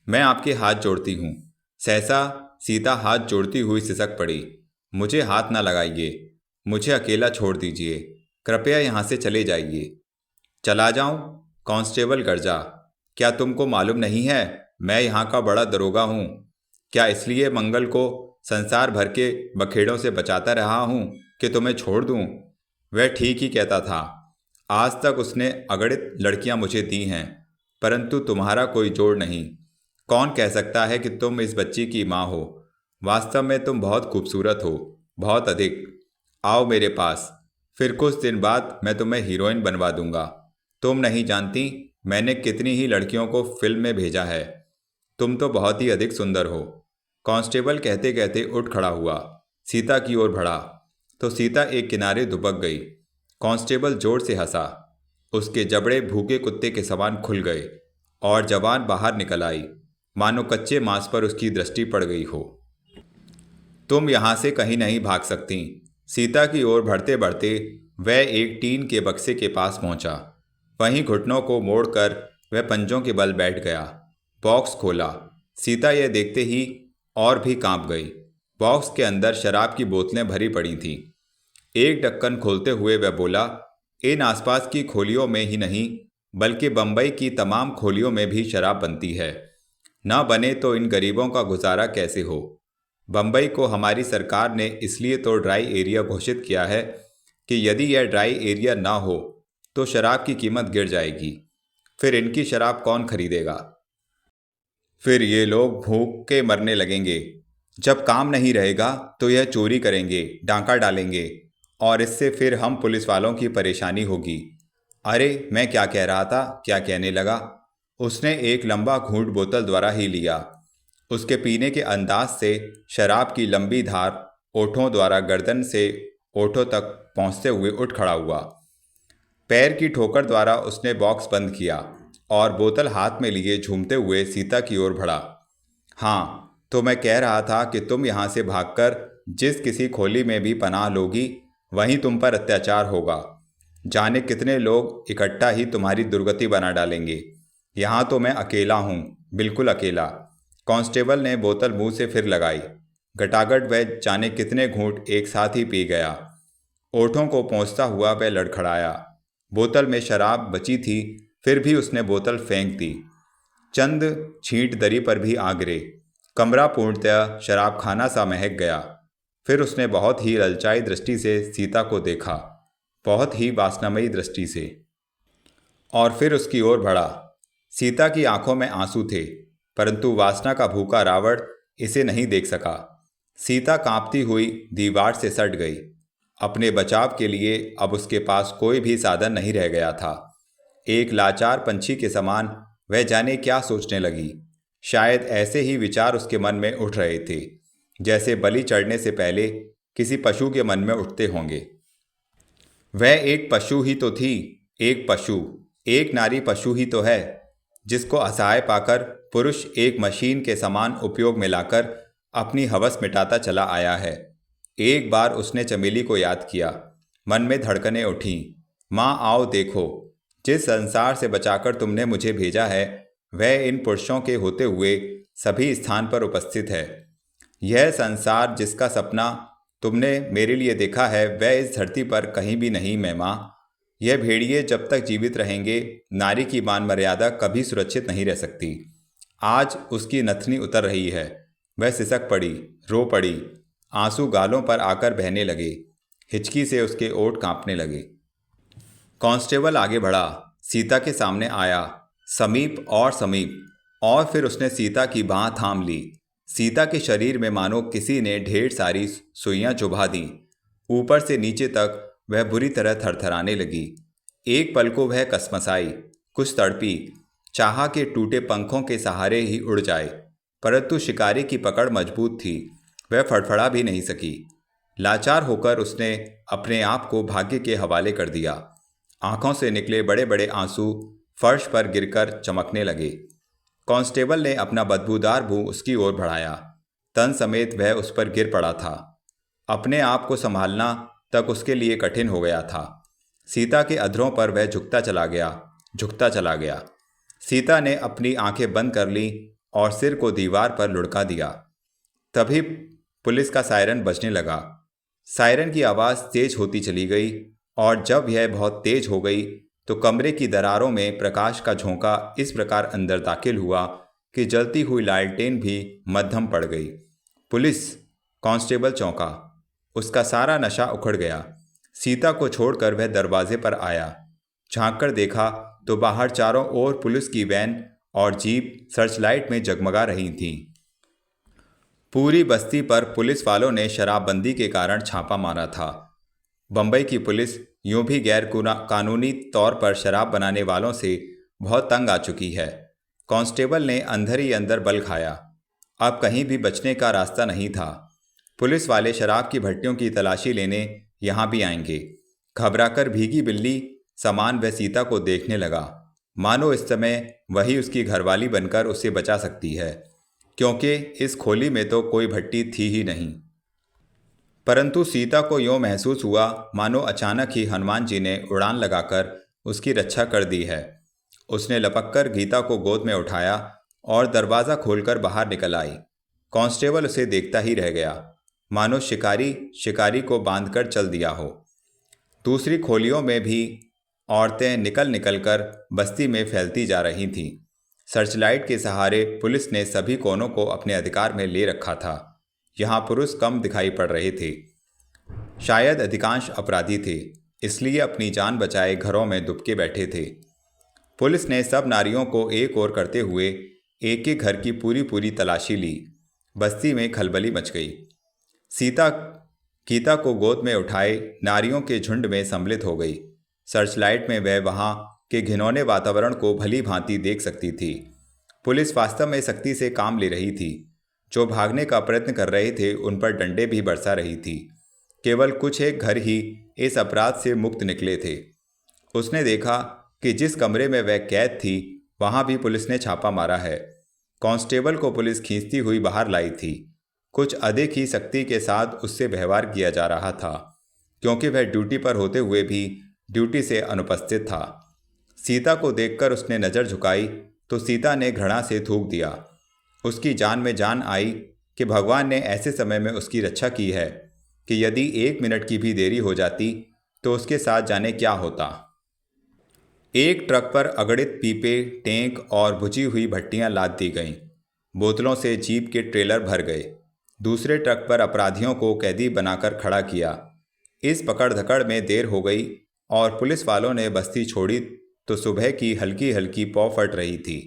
मैं आपके हाथ जोड़ती हूँ। सहसा सीता हाथ जोड़ती हुई सिसक पड़ी। मुझे हाथ ना लगाइए, मुझे अकेला छोड़ दीजिए, कृपया यहाँ से चले जाइए। चला जाऊं? कांस्टेबल गर्जा। क्या तुमको मालूम नहीं है मैं यहाँ का बड़ा दरोगा हूँ? क्या इसलिए मंगल को संसार भर के बखेड़ों से बचाता रहा हूँ कि तुम्हें छोड़ दूँ? वह ठीक ही कहता था। आज तक उसने अगणित लड़कियाँ मुझे दी हैं, परंतु तुम्हारा कोई जोड़ नहीं। कौन कह सकता है कि तुम इस बच्ची की माँ हो? वास्तव में तुम बहुत खूबसूरत हो, बहुत अधिक। आओ मेरे पास, फिर कुछ दिन बाद मैं तुम्हें हीरोइन बनवा दूंगा। तुम नहीं जानती मैंने कितनी ही लड़कियों को फिल्म में भेजा है। तुम तो बहुत ही अधिक सुंदर हो। कांस्टेबल कहते कहते उठ खड़ा हुआ, सीता की ओर बढ़ा तो सीता एक किनारे दुबक गई। कांस्टेबल जोर से हंसा। उसके जबड़े भूखे कुत्ते के समान खुल गए और जबान बाहर निकल आई, मानो कच्चे मांस पर उसकी दृष्टि पड़ गई हो। तुम यहाँ से कहीं नहीं भाग सकती। सीता की ओर बढ़ते बढ़ते वह एक टीन के बक्से के पास पहुंचा। वहीं घुटनों को मोड़कर वह पंजों के बल बैठ गया। बॉक्स खोला। सीता यह देखते ही और भी कांप गई। बॉक्स के अंदर शराब की बोतलें भरी पड़ी थीं। एक ढक्कन खोलते हुए वह बोला, इन आसपास की खोलियों में ही नहीं बल्कि बंबई की तमाम खोलियों में भी शराब बनती है। ना बने तो इन गरीबों का गुजारा कैसे हो? बंबई को हमारी सरकार ने इसलिए तो ड्राई एरिया घोषित किया है कि यदि यह ड्राई एरिया ना हो तो शराब की कीमत गिर जाएगी। फिर इनकी शराब कौन खरीदेगा? फिर ये लोग भूख के मरने लगेंगे। जब काम नहीं रहेगा तो यह चोरी करेंगे, डांका डालेंगे और इससे फिर हम पुलिस वालों की परेशानी होगी। अरे मैं क्या कह रहा था, क्या कहने लगा। उसने एक लंबा घूंट बोतल द्वारा ही लिया। उसके पीने के अंदाज से शराब की लंबी धार ओठों द्वारा गर्दन से ओठों तक पहुंचते हुए उठ खड़ा हुआ। पैर की ठोकर द्वारा उसने बॉक्स बंद किया और बोतल हाथ में लिए झूमते हुए सीता की ओर बढ़ा। हाँ, तो मैं कह रहा था कि तुम यहाँ से भागकर जिस किसी खोली में भी पनाह लोगी, वहीं तुम पर अत्याचार होगा। जाने कितने लोग इकट्ठा ही तुम्हारी दुर्गति बना डालेंगे। यहाँ तो मैं अकेला हूँ, बिल्कुल अकेला। कांस्टेबल ने बोतल मुंह से फिर लगाई। गटागट वह जाने कितने घूंट एक साथ ही पी गया। ओठों को पहुँचता हुआ वह लड़खड़ाया। बोतल में शराब बची थी, फिर भी उसने बोतल फेंक दी। चंद छींट दरी पर भी आ गिरे। कमरा पूर्णतः शराब खाना सा महक गया। फिर उसने बहुत ही ललचाई दृष्टि से सीता को देखा, बहुत ही वासनामयी दृष्टि से, और फिर उसकी ओर बढ़ा। सीता की आंखों में आंसू थे, परंतु वासना का भूखा रावण इसे नहीं देख सका। सीता कांपती हुई दीवार से सट गई। अपने बचाव के लिए अब उसके पास कोई भी साधन नहीं रह गया था। एक लाचार पंछी के समान वह जाने क्या सोचने लगी। शायद ऐसे ही विचार उसके मन में उठ रहे थे, जैसे बलि चढ़ने से पहले किसी पशु के मन में उठते होंगे। वह एक पशु ही तो थी, एक पशु, एक नारी पशु ही तो है, जिसको असहाय पाकर पुरुष एक मशीन के समान उपयोग में लाकर अपनी हवस मिटाता चला आया है। एक बार उसने चमेली को याद किया। मन में धड़कनें उठीं। माँ आओ देखो, जिस संसार से बचाकर तुमने मुझे भेजा है वह इन पुरुषों के होते हुए सभी स्थान पर उपस्थित है। यह संसार जिसका सपना तुमने मेरे लिए देखा है वह इस धरती पर कहीं भी नहीं मैं माँ। यह भेड़िए जब तक जीवित रहेंगे नारी की मान मर्यादा कभी सुरक्षित नहीं रह सकती। आज उसकी नथनी उतर रही है। वह सिसक पड़ी, रो पड़ी। आंसू गालों पर आकर बहने लगे। हिचकी से उसके ओठ कांपने लगे। कांस्टेबल आगे बढ़ा, सीता के सामने आया, समीप और फिर उसने सीता की बाँह थाम ली। सीता के शरीर में मानो किसी ने ढेर सारी सुइयां चुभा दी। ऊपर से नीचे तक वह बुरी तरह थरथराने लगी। एक पल को वह कसमसाई, कुछ तड़पी, चाहा के टूटे पंखों के सहारे ही उड़ जाए, परंतु शिकारी की पकड़ मजबूत थी। वह फड़फड़ा भी नहीं सकी। लाचार होकर उसने अपने आप को भाग्य के हवाले कर दिया। आंखों से निकले बड़े बड़े आंसू फर्श पर गिरकर चमकने लगे। कांस्टेबल ने अपना बदबूदार मुंह उसकी ओर बढ़ाया। तन समेत वह उस पर गिर पड़ा था। अपने आप को संभालना तक उसके लिए कठिन हो गया था। सीता के अधरों पर वह झुकता चला गया, झुकता चला गया। सीता ने अपनी आंखें बंद कर ली और सिर को दीवार पर लुढ़का दिया। तभी पुलिस का सायरन बजने लगा। सायरन की आवाज़ तेज होती चली गई और जब यह बहुत तेज हो गई तो कमरे की दरारों में प्रकाश का झोंका इस प्रकार अंदर दाखिल हुआ कि जलती हुई लालटेन भी मद्धम पड़ गई। पुलिस! कांस्टेबल चौंका। उसका सारा नशा उखड़ गया। सीता को छोड़कर वह दरवाजे पर आया। झांककर देखा तो बाहर चारों ओर पुलिस की वैन और जीप सर्चलाइट में जगमगा रही थीं। पूरी बस्ती पर पुलिस वालों ने शराबबंदी के कारण छापा मारा था। बंबई की पुलिस यूं भी गैर कानूनी तौर पर शराब बनाने वालों से बहुत तंग आ चुकी है। कांस्टेबल ने अंदर ही अंदर बल खाया। अब कहीं भी बचने का रास्ता नहीं था। पुलिस वाले शराब की भट्टियों की तलाशी लेने यहाँ भी आएंगे। घबराकर भीगी बिल्ली समान वह सीता को देखने लगा, मानो इस समय वही उसकी घरवाली बनकर उसे बचा सकती है, क्योंकि इस खोली में तो कोई भट्टी थी ही नहीं। परंतु सीता को यूँ महसूस हुआ मानो अचानक ही हनुमान जी ने उड़ान लगाकर उसकी रक्षा कर दी है। उसने लपककर गीता को गोद में उठाया और दरवाज़ा खोलकर बाहर निकल आई। कांस्टेबल उसे देखता ही रह गया, मानो शिकारी शिकारी को बांधकर चल दिया हो। दूसरी खोलियों में भी औरतें निकल निकल कर बस्ती में फैलती जा रही थीं। सर्चलाइट के सहारे पुलिस ने सभी कोनों को अपने अधिकार में ले रखा था। यहाँ पुरुष कम दिखाई पड़ रहे थे। शायद अधिकांश अपराधी थे, इसलिए अपनी जान बचाए घरों में दुबके बैठे थे। पुलिस ने सब नारियों को एक ओर करते हुए एक एक घर की पूरी पूरी तलाशी ली। बस्ती में खलबली मच गई। सीता गीता को गोद में उठाए नारियों के झुंड में सम्मिलित हो गई। सर्चलाइट में वह वहाँ के घिनौने वातावरण को भली भांति देख सकती थी। पुलिस वास्तव में सख्ती से काम ले रही थी। जो भागने का प्रयत्न कर रहे थे उन पर डंडे भी बरसा रही थी। केवल कुछ एक घर ही इस अपराध से मुक्त निकले थे। उसने देखा कि जिस कमरे में वह कैद थी वहाँ भी पुलिस ने छापा मारा है। कांस्टेबल को पुलिस खींचती हुई बाहर लाई थी। कुछ अधिक ही सख्ती के साथ उससे व्यवहार किया जा रहा था, क्योंकि वह ड्यूटी पर होते हुए भी ड्यूटी से अनुपस्थित था। सीता को देखकर उसने नज़र झुकाई तो सीता ने घृणा से थूक दिया। उसकी जान में जान आई कि भगवान ने ऐसे समय में उसकी रक्षा की है कि यदि 1 मिनट की भी देरी हो जाती तो उसके साथ जाने क्या होता। एक ट्रक पर अगणित पीपे, टैंक और बुझी हुई भट्टियां लाद दी गईं। बोतलों से जीप के ट्रेलर भर गए। दूसरे ट्रक पर अपराधियों को कैदी बनाकर खड़ा किया। इस पकड़ धकड़ में देर हो गई और पुलिस वालों ने बस्ती छोड़ी तो सुबह की हल्की हल्की पौ फट रही थी।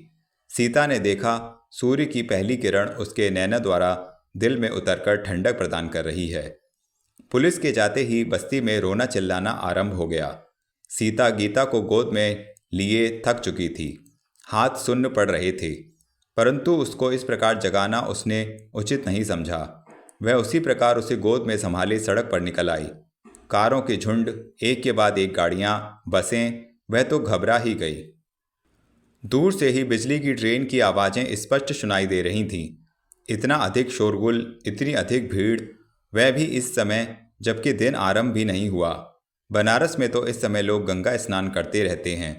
सीता ने देखा सूर्य की पहली किरण उसके नैना द्वारा दिल में उतरकर ठंडक प्रदान कर रही है। पुलिस के जाते ही बस्ती में रोना चिल्लाना आरंभ हो गया। सीता गीता को गोद में लिए थक चुकी थी। हाथ सुन्न पड़ रहे थे, परंतु उसको इस प्रकार जगाना उसने उचित नहीं समझा। वह उसी प्रकार उसे गोद में संभाले सड़क पर निकल आई। कारों के झुंड, एक के बाद एक गाड़ियां, बसें, वह तो घबरा ही गई। दूर से ही बिजली की ट्रेन की आवाज़ें स्पष्ट सुनाई दे रही थीं। इतना अधिक शोरगुल, इतनी अधिक भीड़, वह भी इस समय जबकि दिन आरंभ भी नहीं हुआ। बनारस में तो इस समय लोग गंगा स्नान करते रहते हैं,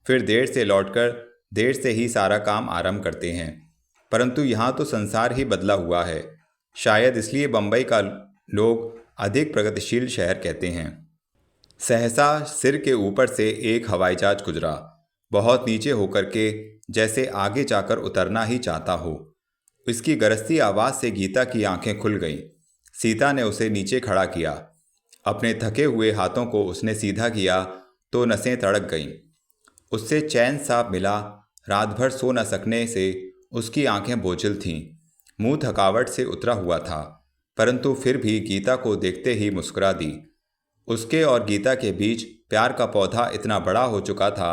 फिर देर से लौटकर देर से ही सारा काम आरंभ करते हैं। परंतु यहाँ तो संसार ही बदला हुआ है। शायद इसलिए बंबई का लोग अधिक प्रगतिशील शहर कहते हैं। सहसा सिर के ऊपर से एक हवाई जहाज गुजरा, बहुत नीचे होकर के, जैसे आगे जाकर उतरना ही चाहता हो। इसकी गरजती आवाज़ से गीता की आंखें खुल गईं। सीता ने उसे नीचे खड़ा किया। अपने थके हुए हाथों को उसने सीधा किया तो नसें तड़क गईं। उससे चैन सा मिला। रात भर सो न सकने से उसकी आंखें बोझिल थीं। मुंह थकावट से उतरा हुआ था, परंतु फिर भी गीता को देखते ही मुस्कुरा दी। उसके और गीता के बीच प्यार का पौधा इतना बड़ा हो चुका था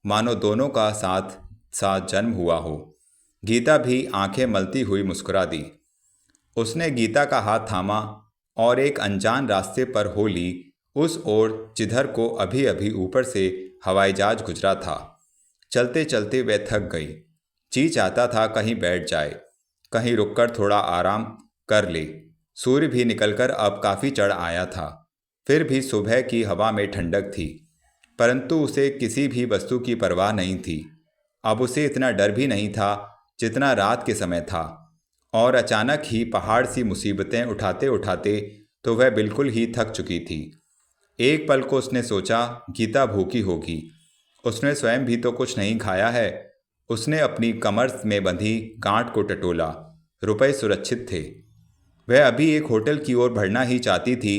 मानो दोनों का साथ साथ जन्म हुआ हो। गीता भी आंखें मलती हुई मुस्कुरा दी। उसने गीता का हाथ थामा और एक अनजान रास्ते पर हो ली उस ओर जिधर को अभी अभी ऊपर से हवाई जहाज गुजरा था। चलते चलते वह थक गई। जी चाहता था कहीं बैठ जाए, कहीं रुककर थोड़ा आराम कर ले। सूर्य भी निकलकर अब काफ़ी चढ़ आया था। फिर भी सुबह की हवा में ठंडक थी, परंतु उसे किसी भी वस्तु की परवाह नहीं थी। अब उसे इतना डर भी नहीं था जितना रात के समय था। और अचानक ही पहाड़ सी मुसीबतें उठाते उठाते तो वह बिल्कुल ही थक चुकी थी। एक पल को उसने सोचा, गीता भूखी होगी, उसने स्वयं भी तो कुछ नहीं खाया है। उसने अपनी कमर में बंधी गांठ को टटोला। रुपए सुरक्षित थे। वह अभी एक होटल की ओर बढ़ना ही चाहती थी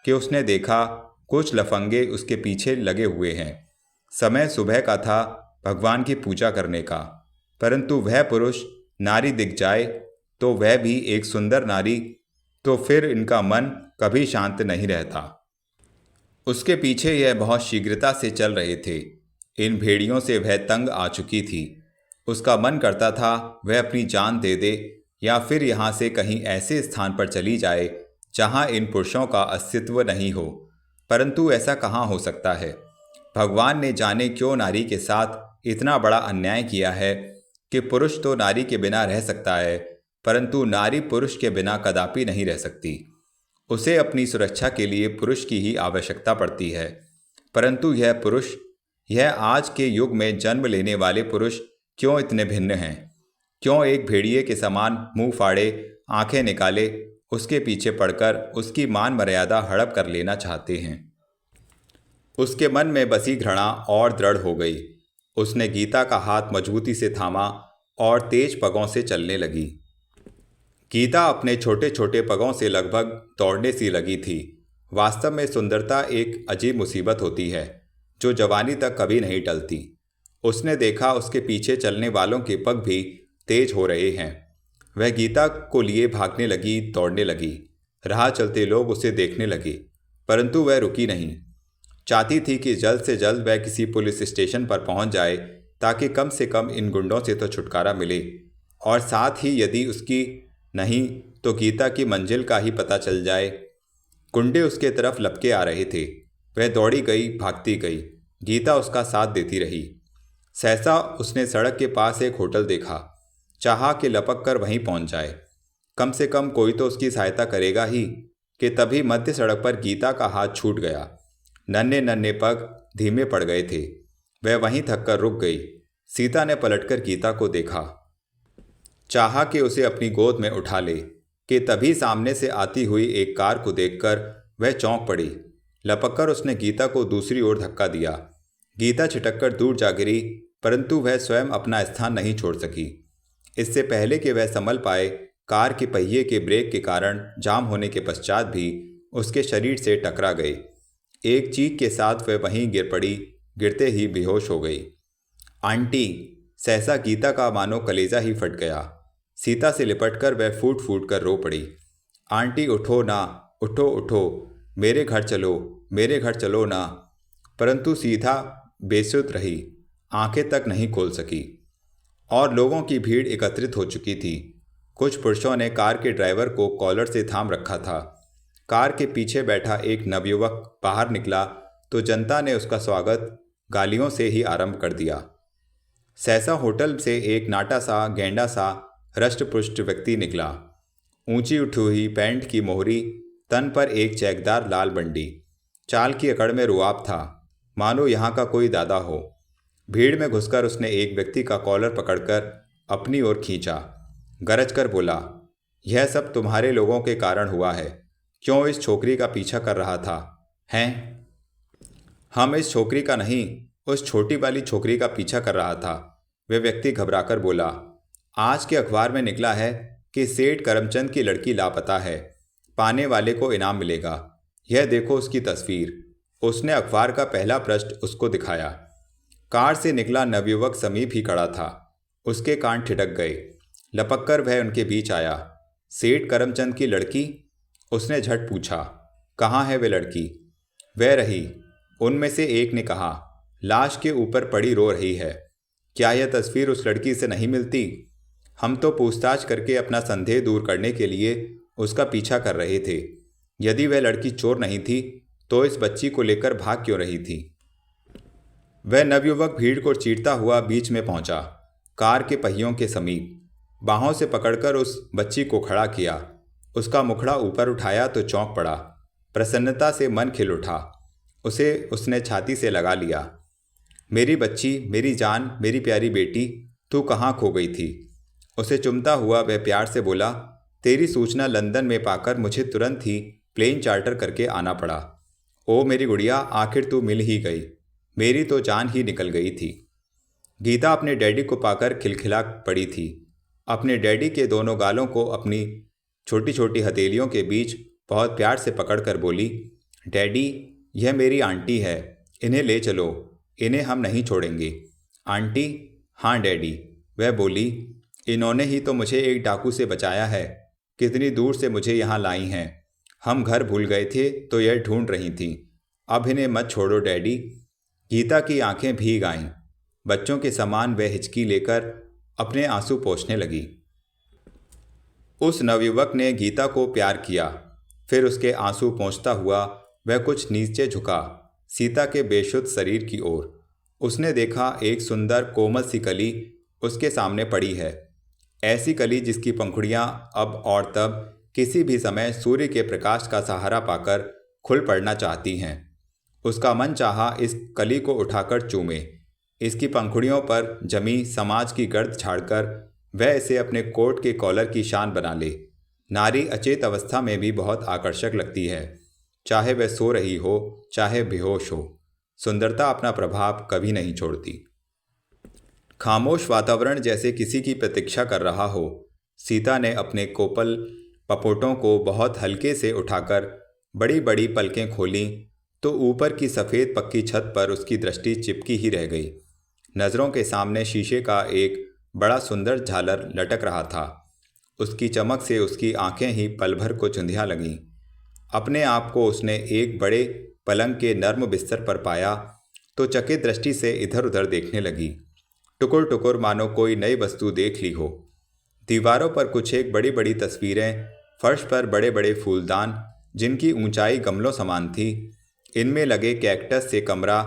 कि उसने देखा कुछ लफंगे उसके पीछे लगे हुए हैं। समय सुबह का था भगवान की पूजा करने का, परंतु वह पुरुष नारी दिख जाए तो वह भी एक सुंदर नारी, तो फिर इनका मन कभी शांत नहीं रहता। उसके पीछे यह बहुत शीघ्रता से चल रहे थे। इन भेड़ियों से वह तंग आ चुकी थी। उसका मन करता था वह अपनी जान दे दे या फिर यहाँ से कहीं ऐसे स्थान पर चली जाए जहाँ इन पुरुषों का अस्तित्व नहीं हो, परंतु ऐसा कहाँ हो सकता है। भगवान ने जाने क्यों नारी के साथ इतना बड़ा अन्याय किया है कि पुरुष तो नारी के बिना रह सकता है, परंतु नारी पुरुष के बिना कदापि नहीं रह सकती। उसे अपनी सुरक्षा के लिए पुरुष की ही आवश्यकता पड़ती है, परंतु यह पुरुष, यह आज के युग में जन्म लेने वाले पुरुष क्यों इतने भिन्न हैं? क्यों एक भेड़िए के समान मुंह फाड़े, आंखें निकाले उसके पीछे पड़कर उसकी मान मर्यादा हड़प कर लेना चाहते हैं? उसके मन में बसी घृणा और दृढ़ हो गई। उसने गीता का हाथ मजबूती से थामा और तेज पगों से चलने लगी। गीता अपने छोटे छोटे पगों से लगभग दौड़ने सी लगी थी। वास्तव में सुंदरता एक अजीब मुसीबत होती है जो जवानी तक कभी नहीं टलती। उसने देखा उसके पीछे चलने वालों के पग भी तेज हो रहे हैं। वह गीता को लिए भागने लगी, दौड़ने लगी। राह चलते लोग उसे देखने लगे, परंतु वह रुकी नहीं। चाहती थी कि जल्द से जल्द वह किसी पुलिस स्टेशन पर पहुंच जाए ताकि कम से कम इन गुंडों से तो छुटकारा मिले, और साथ ही यदि उसकी नहीं तो गीता की मंजिल का ही पता चल जाए। गुंडे उसके तरफ लपके आ रहे थे। वह दौड़ी गई, भागती गई। गीता उसका साथ देती रही। सहसा उसने सड़क के पास एक होटल देखा। चाहा कि लपक कर वहीं पहुंच जाए, कम से कम कोई तो उसकी सहायता करेगा ही। कि तभी मध्य सड़क पर गीता का हाथ छूट गया। नन्हे नन्हे पग धीमे पड़ गए थे। वह वहीं थककर रुक गई। सीता ने पलटकर गीता को देखा। चाहा कि उसे अपनी गोद में उठा ले कि तभी सामने से आती हुई एक कार को देखकर वह चौंक पड़ी। लपककर उसने गीता को दूसरी ओर धक्का दिया। गीता छिटककर दूर जा गिरी, परंतु वह स्वयं अपना स्थान नहीं छोड़ सकी। इससे पहले कि वह संभल पाए, कार के पहिए के ब्रेक के कारण जाम होने के पश्चात भी उसके शरीर से टकरा गए। एक चीख के साथ वह वहीं गिर पड़ी। गिरते ही बेहोश हो गई। आंटी! सहसा गीता का मानो कलेजा ही फट गया। सीता से लिपटकर वह फूट फूट कर रो पड़ी। आंटी उठो ना, उठो उठो, मेरे घर चलो, मेरे घर चलो ना। परंतु सीता बेसुध रही, आंखें तक नहीं खोल सकी। और लोगों की भीड़ एकत्रित हो चुकी थी। कुछ पुरुषों ने कार के ड्राइवर को कॉलर से थाम रखा था। कार के पीछे बैठा एक नवयुवक बाहर निकला तो जनता ने उसका स्वागत गालियों से ही आरंभ कर दिया। सहसा होटल से एक नाटा सा, गेंडा सा, हृष्टपुष्ट व्यक्ति निकला। ऊंची उठी हुई पैंट की मोहरी, तन पर एक चैकदार लाल बंडी, चाल की अकड़ में रुआब था, मानो यहाँ का कोई दादा हो। भीड़ में घुसकर उसने एक व्यक्ति का कॉलर पकड़कर अपनी ओर खींचा। गरज कर बोला, यह सब तुम्हारे लोगों के कारण हुआ है। क्यों इस छोकरी का पीछा कर रहा था? हैं? हम इस छोकरी का नहीं, उस छोटी वाली छोकरी का पीछा कर रहा था। वह व्यक्ति घबराकर बोला, आज के अखबार में निकला है कि सेठ करमचंद की लड़की लापता है, पाने वाले को इनाम मिलेगा। यह देखो उसकी तस्वीर। उसने अखबार का पहला पृष्ठ उसको दिखाया। कार से निकला नवयुवक समीप ही खड़ा था। उसके कान ठिठक गए। लपककर वह उनके बीच आया। सेठ करमचंद की लड़की? उसने झट पूछा। कहाँ है वह लड़की? वह रही, उनमें से एक ने कहा, लाश के ऊपर पड़ी रो रही है। क्या यह तस्वीर उस लड़की से नहीं मिलती? हम तो पूछताछ करके अपना संदेह दूर करने के लिए उसका पीछा कर रहे थे। यदि वह लड़की चोर नहीं थी तो इस बच्ची को लेकर भाग क्यों रही थी? वह नवयुवक भीड़ को चीरता हुआ बीच में पहुंचा, कार के पहियों के समीप। बाहों से पकड़कर उस बच्ची को खड़ा किया। उसका मुखड़ा ऊपर उठाया तो चौंक पड़ा। प्रसन्नता से मन खिल उठा। उसे उसने छाती से लगा लिया। मेरी बच्ची, मेरी जान, मेरी प्यारी बेटी, तू कहाँ खो गई थी? उसे चुमता हुआ वह प्यार से बोला, तेरी सूचना लंदन में पाकर मुझे तुरंत ही प्लेन चार्टर करके आना पड़ा। ओ मेरी गुड़िया, आखिर तू मिल ही गई। मेरी तो जान ही निकल गई थी। गीता अपने डैडी को पाकर खिलखिला पड़ी थी। अपने डैडी के दोनों गालों को अपनी छोटी छोटी हथेलियों के बीच बहुत प्यार से पकड़कर बोली, डैडी, यह मेरी आंटी है, इन्हें ले चलो, इन्हें हम नहीं छोड़ेंगे। आंटी? हाँ डैडी, वह बोली, इन्होंने ही तो मुझे एक डाकू से बचाया है। कितनी दूर से मुझे यहाँ लाई हैं। हम घर भूल गए थे तो यह ढूंढ रही थी। अब इन्हें मत छोड़ो डैडी। गीता की आंखें भीग आईं। बच्चों के समान वह हिचकी लेकर अपने आंसू पोंछने लगी। उस नवयुवक ने गीता को प्यार किया। फिर उसके आंसू पोंछता हुआ वह कुछ नीचे झुका, सीता के बेशुद्ध शरीर की ओर। उसने देखा एक सुंदर कोमल सी कली उसके सामने पड़ी है। ऐसी कली जिसकी पंखुड़ियां अब और तब किसी भी समय सूर्य के प्रकाश का सहारा पाकर खुल पड़ना चाहती हैं। उसका मन चाहा इस कली को उठाकर चूमे। इसकी पंखुड़ियों पर जमी समाज की गर्द झाड़कर वह इसे अपने कोट के कॉलर की शान बना ले। नारी अचेत अवस्था में भी बहुत आकर्षक लगती है, चाहे वह सो रही हो चाहे बेहोश हो। सुंदरता अपना प्रभाव कभी नहीं छोड़ती। खामोश वातावरण जैसे किसी की प्रतीक्षा कर रहा हो। सीता ने अपने कोपल पपोटों को बहुत हल्के से उठाकर बड़ी बड़ी पलकें खोलीं तो ऊपर की सफ़ेद पक्की छत पर उसकी दृष्टि चिपकी ही रह गई। नज़रों के सामने शीशे का एक बड़ा सुंदर झालर लटक रहा था। उसकी चमक से उसकी आंखें ही पल भर को चुंधिया लगीं। अपने आप को उसने एक बड़े पलंग के नर्म बिस्तर पर पाया तो चकित दृष्टि से इधर उधर देखने लगी। टुकुर टुकुर मानो कोई नई वस्तु देख ली हो। दीवारों पर कुछ एक बड़ी बड़ी तस्वीरें, फर्श पर बड़े बड़े फूलदान जिनकी ऊंचाई गमलों समान थी। इनमें लगे कैक्टस से कमरा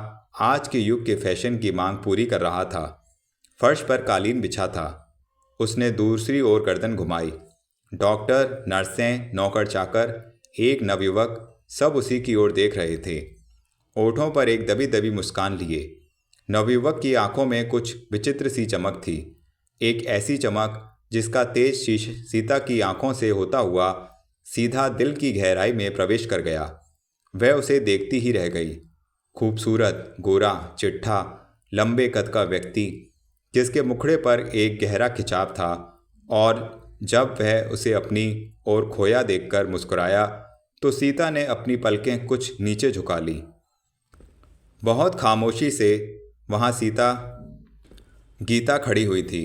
आज के युग के फैशन की मांग पूरी कर रहा था। फर्श पर कालीन बिछा था। उसने दूसरी ओर गर्दन घुमाई। डॉक्टर, नर्सें, नौकर चाकर, एक नवयुवक सब उसी की ओर देख रहे थे, ओठों पर एक दबी दबी मुस्कान लिए। नवयुवक की आंखों में कुछ विचित्र सी चमक थी, एक ऐसी चमक जिसका तेज शीश सीता की आंखों से होता हुआ सीधा दिल की गहराई में प्रवेश कर गया। वह उसे देखती ही रह गई। खूबसूरत, गोरा, चिट्ठा, लंबे कद का व्यक्ति जिसके मुखड़े पर एक गहरा खिंचाव था, और जब वह उसे अपनी ओर खोया देखकर मुस्कुराया तो सीता ने अपनी पलकें कुछ नीचे झुका ली। बहुत खामोशी से वहाँ गीता खड़ी हुई थी,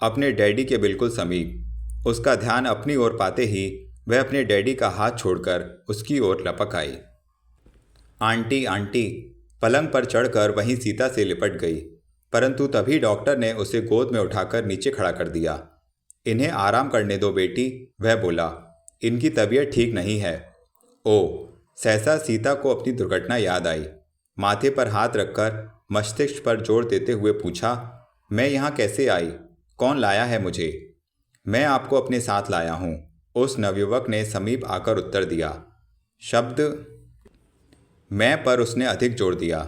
अपने डैडी के बिल्कुल समीप। उसका ध्यान अपनी ओर पाते ही वह अपने डैडी का हाथ छोड़कर उसकी ओर लपक आई। आंटी, आंटी, पलंग पर चढ़कर वहीं सीता से लिपट गई, परंतु तभी डॉक्टर ने उसे गोद में उठाकर नीचे खड़ा कर दिया। इन्हें आराम करने दो बेटी, वह बोला, इनकी तबीयत ठीक नहीं है। ओ, सहसा सीता को अपनी दुर्घटना याद आई। माथे पर हाथ रखकर मस्तिष्क पर जोर देते हुए पूछा, मैं यहाँ कैसे आई? कौन लाया है मुझे? मैं आपको अपने साथ लाया हूँ, उस नवयुवक ने समीप आकर उत्तर दिया। शब्द मैं पर उसने अधिक जोर दिया।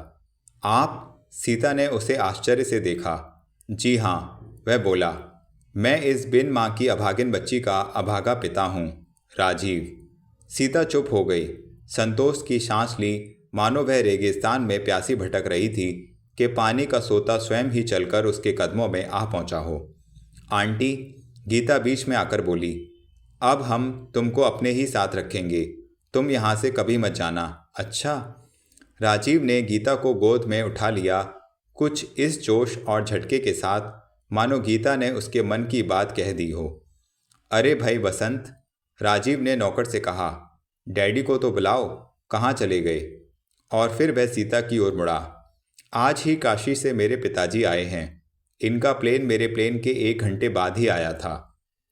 आप? सीता ने उसे आश्चर्य से देखा। जी हाँ, वह बोला, मैं इस बिन माँ की अभागिन बच्ची का अभागा पिता हूँ, राजीव। सीता चुप हो गई, संतोष की सांस ली, मानो वह रेगिस्तान में प्यासी भटक रही थी कि पानी का सोता स्वयं ही चलकर उसके कदमों में आ पहुंचा हो। आंटी, गीता बीच में आकर बोली, अब हम तुमको अपने ही साथ रखेंगे, तुम यहाँ से कभी मत जाना, अच्छा? राजीव ने गीता को गोद में उठा लिया, कुछ इस जोश और झटके के साथ मानो गीता ने उसके मन की बात कह दी हो। अरे भाई वसंत, राजीव ने नौकर से कहा, डैडी को तो बुलाओ, कहाँ चले गए? और फिर वह सीता की ओर मुड़ा। आज ही काशी से मेरे पिताजी आए हैं। इनका प्लेन मेरे प्लेन के 1 घंटे बाद ही आया था।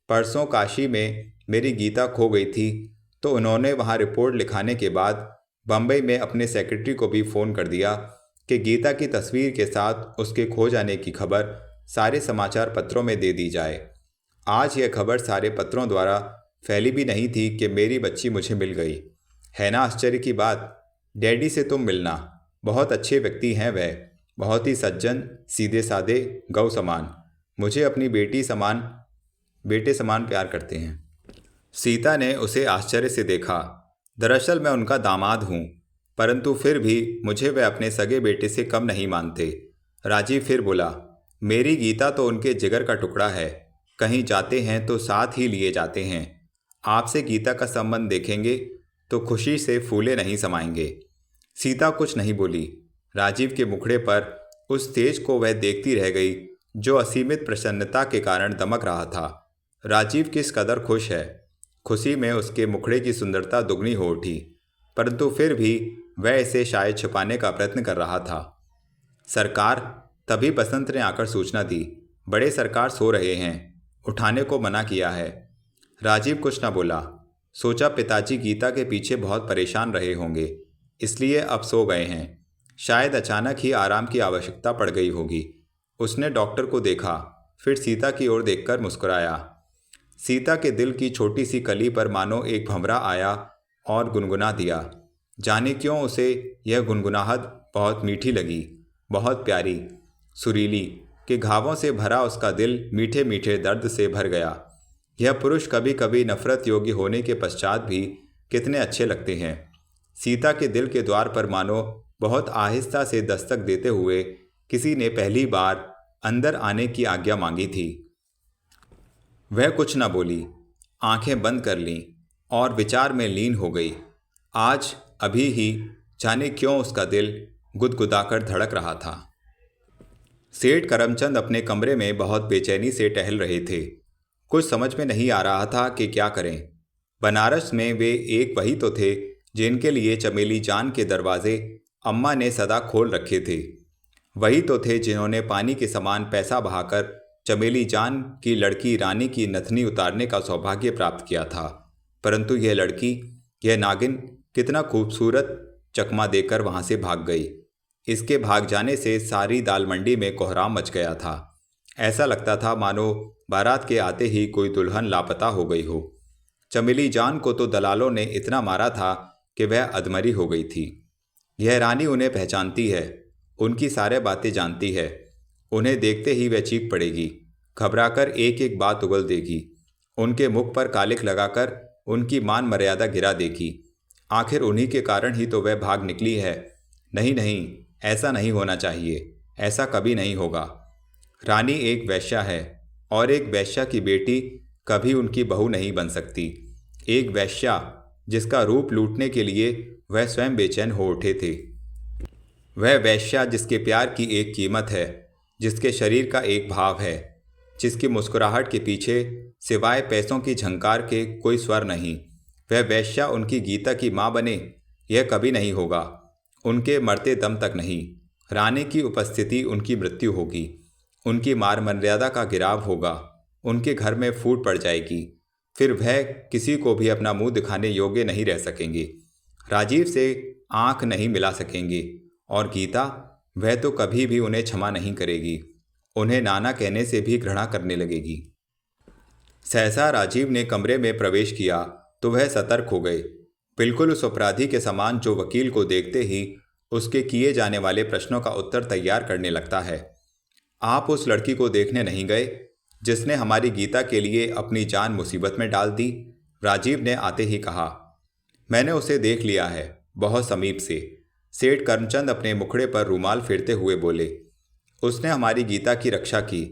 परसों काशी में मेरी गीता खो गई थी तो उन्होंने वहाँ रिपोर्ट लिखाने के बाद बम्बई में अपने सेक्रेटरी को भी फ़ोन कर दिया कि गीता की तस्वीर के साथ उसके खो जाने की खबर सारे समाचार पत्रों में दे दी जाए। आज यह खबर सारे पत्रों द्वारा फैली भी नहीं थी कि मेरी बच्ची मुझे मिल गई। है ना आश्चर्य की बात। डैडी से तुम मिलना। बहुत अच्छे व्यक्ति हैं वह, बहुत ही सज्जन, सीधे साधे, गौ समान। मुझे अपनी बेटे समान प्यार करते हैं। सीता ने उसे आश्चर्य से देखा। दरअसल मैं उनका दामाद हूँ, परंतु फिर भी मुझे वह अपने सगे बेटे से कम नहीं मानते। राजीव फिर बोला, मेरी गीता तो उनके जिगर का टुकड़ा है। कहीं जाते हैं तो साथ ही लिए जाते हैं। आपसे गीता का संबंध देखेंगे तो खुशी से फूले नहीं समाएंगे। सीता कुछ नहीं बोली। राजीव के मुखड़े पर उस तेज को वह देखती रह गई जो असीमित प्रसन्नता के कारण दमक रहा था। राजीव किस कदर खुश है। खुशी में उसके मुखड़े की सुंदरता दुगनी हो उठी, परंतु फिर भी वह इसे शायद छुपाने का प्रयत्न कर रहा था। सरकार, तभी बसंत ने आकर सूचना दी, बड़े सरकार सो रहे हैं, उठाने को मना किया है। राजीव कुछ न बोला। सोचा पिताजी गीता के पीछे बहुत परेशान रहे होंगे, इसलिए अब सो गए हैं। शायद अचानक ही आराम की आवश्यकता पड़ गई होगी। उसने डॉक्टर को देखा, फिर सीता की ओर देखकर मुस्कुराया। सीता के दिल की छोटी सी कली पर मानो एक भंवरा आया और गुनगुना दिया। जाने क्यों उसे यह गुनगुनाहट बहुत मीठी लगी, बहुत प्यारी, सुरीली, कि घावों से भरा उसका दिल मीठे मीठे दर्द से भर गया। यह पुरुष कभी कभी नफरत योग्य होने के पश्चात भी कितने अच्छे लगते हैं। सीता के दिल के द्वार पर मानो बहुत आहिस्ता से दस्तक देते हुए किसी ने पहली बार अंदर आने की आज्ञा मांगी थी। वह कुछ न बोली, आंखें बंद कर लीं और विचार में लीन हो गई। आज अभी ही जाने क्यों उसका दिल गुदगुदाकर धड़क रहा था। सेठ करमचंद अपने कमरे में बहुत बेचैनी से टहल रहे थे। कुछ समझ में नहीं आ रहा था कि क्या करें। बनारस में वे एक वही तो थे जिनके लिए चमेली जान के दरवाजे अम्मा ने सदा खोल रखे थे। वही तो थे जिन्होंने पानी के समान पैसा बहाकर चमेली जान की लड़की रानी की नथनी उतारने का सौभाग्य प्राप्त किया था। परंतु यह लड़की, यह नागिन कितना खूबसूरत चकमा देकर वहां से भाग गई। इसके भाग जाने से सारी दाल मंडी में कोहराम मच गया था। ऐसा लगता था मानो बारात के आते ही कोई दुल्हन लापता हो गई हो। चमेली जान को तो दलालों ने इतना मारा था कि वह अधमरी हो गई थी। यह रानी उन्हें पहचानती है, उनकी सारे बातें जानती है। उन्हें देखते ही वह चीख पड़ेगी, घबराकर एक एक बात उगल देगी, उनके मुख पर कालिक लगाकर उनकी मान मर्यादा गिरा देगी। आखिर उन्हीं के कारण ही तो वह भाग निकली है। नहीं नहीं, ऐसा नहीं होना चाहिए, ऐसा कभी नहीं होगा। रानी एक वैश्या है और एक वैश्या की बेटी कभी उनकी बहू नहीं बन सकती। एक वैश्या जिसका रूप लूटने के लिए वह स्वयं बेचैन हो उठे थे। वह वैश्या जिसके प्यार की एक कीमत है, जिसके शरीर का एक भाव है, जिसकी मुस्कुराहट के पीछे सिवाय पैसों की झंकार के कोई स्वर नहीं। वह वैश्या उनकी गीता की माँ बने, यह कभी नहीं होगा, उनके मरते दम तक नहीं। रानी की उपस्थिति उनकी मृत्यु होगी, उनकी मान मर्यादा का गिराव होगा, उनके घर में फूट पड़ जाएगी। फिर वह किसी को भी अपना मुंह दिखाने योग्य नहीं रह सकेंगे, राजीव से आंख नहीं मिला सकेंगे। और गीता, वह तो कभी भी उन्हें क्षमा नहीं करेगी, उन्हें नाना कहने से भी घृणा करने लगेगी। सहसा राजीव ने कमरे में प्रवेश किया तो वह सतर्क हो गए, बिल्कुल उस अपराधी के समान जो वकील को देखते ही उसके किए जाने वाले प्रश्नों का उत्तर तैयार करने लगता है। आप उस लड़की को देखने नहीं गए जिसने हमारी गीता के लिए अपनी जान मुसीबत में डाल दी? राजीव ने आते ही कहा। मैंने उसे देख लिया है, बहुत समीप से। सेठ करमचंद अपने मुखड़े पर रूमाल फेरते हुए बोले। उसने हमारी गीता की रक्षा की,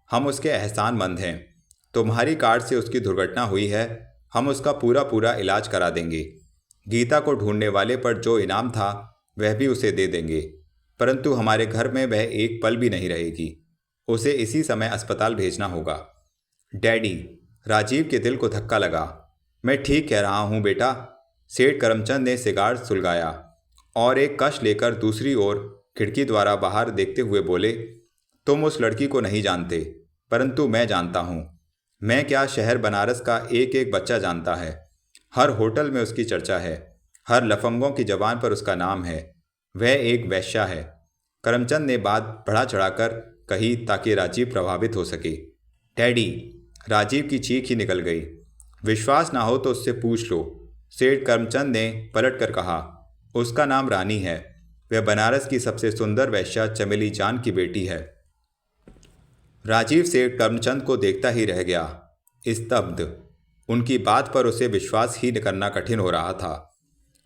हम उसके एहसानमंद हैं। तुम्हारी कार से उसकी दुर्घटना हुई है, हम उसका पूरा पूरा इलाज करा देंगे। गीता को ढूंढने वाले पर जो इनाम था वह भी उसे दे देंगे, परंतु हमारे घर में वह एक पल भी नहीं रहेगी। उसे इसी समय अस्पताल भेजना होगा। डैडी, राजीव के दिल को धक्का लगा। मैं ठीक कह रहा हूँ बेटा। सेठ करमचंद ने सिगार सुलगाया और एक कश लेकर दूसरी ओर खिड़की द्वारा बाहर देखते हुए बोले, तुम उस लड़की को नहीं जानते, परंतु मैं जानता हूँ। मैं क्या, शहर बनारस का एक एक बच्चा जानता है। हर होटल में उसकी चर्चा है, हर लफंगों की जबान पर उसका नाम है। वह एक वेश्या है। करमचंद ने बात बढ़ा चढ़ाकर कही ताकि राजीव प्रभावित हो सके। डैडी, राजीव की चीख ही निकल गई। विश्वास ना हो तो उससे पूछ लो, सेठ करमचंद ने पलट कर कहा। उसका नाम रानी है। वह बनारस की सबसे सुंदर वेश्या चमेली जान की बेटी है। राजीव सेठ करमचंद को देखता ही रह गया, स्तब्ध। उनकी बात पर उसे विश्वास ही करना कठिन हो रहा था।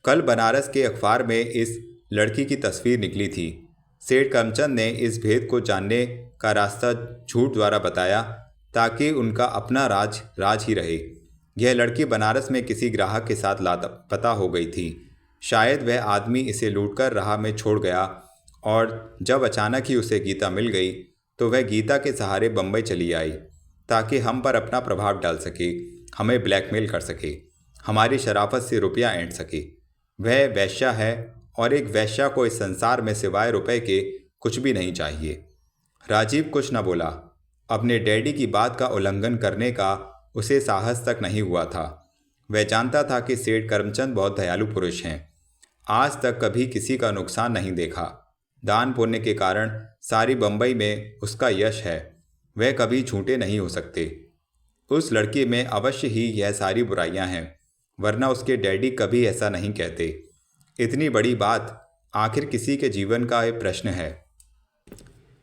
कल बनारस के अखबार में इस लड़की की तस्वीर निकली थी। सेठ करमचंद ने इस भेद को जानने का रास्ता झूठ द्वारा बताया ताकि उनका अपना राज राज ही रहे। यह लड़की बनारस में किसी ग्राहक के साथ लापता हो गई थी। शायद वह आदमी इसे लूटकर राह में छोड़ गया और जब अचानक ही उसे गीता मिल गई तो वह गीता के सहारे बम्बई चली आई ताकि हम पर अपना प्रभाव डाल सके, हमें ब्लैकमेल कर सके, हमारी शराफत से रुपया ऐंठ सके। वह वेश्या है और एक वेश्या को इस संसार में सिवाय रुपए के कुछ भी नहीं चाहिए। राजीव कुछ न बोला। अपने डैडी की बात का उल्लंघन करने का उसे साहस तक नहीं हुआ था। वह जानता था कि सेठ करमचंद बहुत दयालु पुरुष हैं। आज तक कभी किसी का नुकसान नहीं देखा। दान पुण्य के कारण सारी बम्बई में उसका यश है। वह कभी झूठे नहीं हो सकते। उस लड़की में अवश्य ही यह सारी बुराइयां हैं, वरना उसके डैडी कभी ऐसा नहीं कहते। इतनी बड़ी बात आखिर किसी के जीवन का एक प्रश्न है।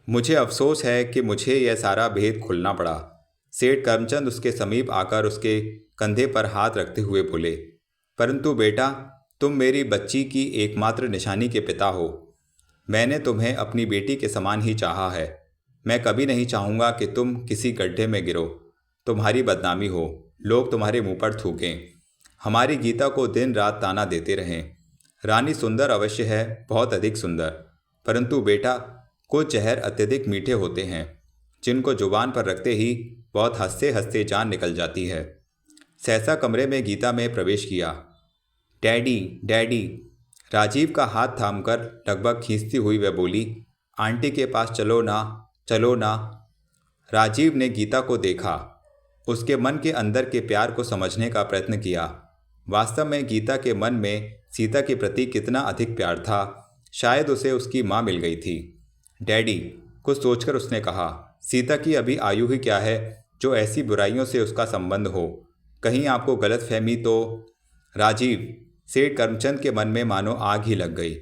मुझे अफसोस है कि मुझे यह सारा भेद खुलना पड़ा। सेठ करमचंद उसके समीप आकर उसके कंधे पर हाथ रखते हुए बोले, परंतु बेटा, तुम मेरी बच्ची की एकमात्र निशानी के पिता हो। मैंने तुम्हें अपनी बेटी के समान ही चाहा है। मैं कभी नहीं चाहूँगा कि तुम किसी गड्ढे में गिरो, तुम्हारी बदनामी हो, लोग तुम्हारे मुंह पर थूकें, हमारी गीता को दिन रात ताना देते रहें। रानी सुंदर अवश्य है, बहुत अधिक सुंदर, परंतु बेटा, कुछ जहर अत्यधिक मीठे होते हैं जिनको जुबान पर रखते ही बहुत हंसते हंसते जान निकल जाती है। सहसा कमरे में गीता में प्रवेश किया। Daddy, daddy. राजीव का हाथ थामकर लगभग खींचती हुई वह बोली, आंटी के पास चलो ना, चलो ना। राजीव ने गीता को देखा, उसके मन के अंदर के प्यार को समझने का प्रयत्न किया। वास्तव में गीता के मन में सीता के प्रति कितना अधिक प्यार था। शायद उसे उसकी माँ मिल गई थी। डैडी, कुछ सोचकर उसने कहा, सीता की अभी आयु ही क्या है जो ऐसी बुराइयों से उसका संबंध हो। कहीं आपको गलतफहमी तो। राजीव, सेठ करमचंद के मन में मानो आग ही लग गई।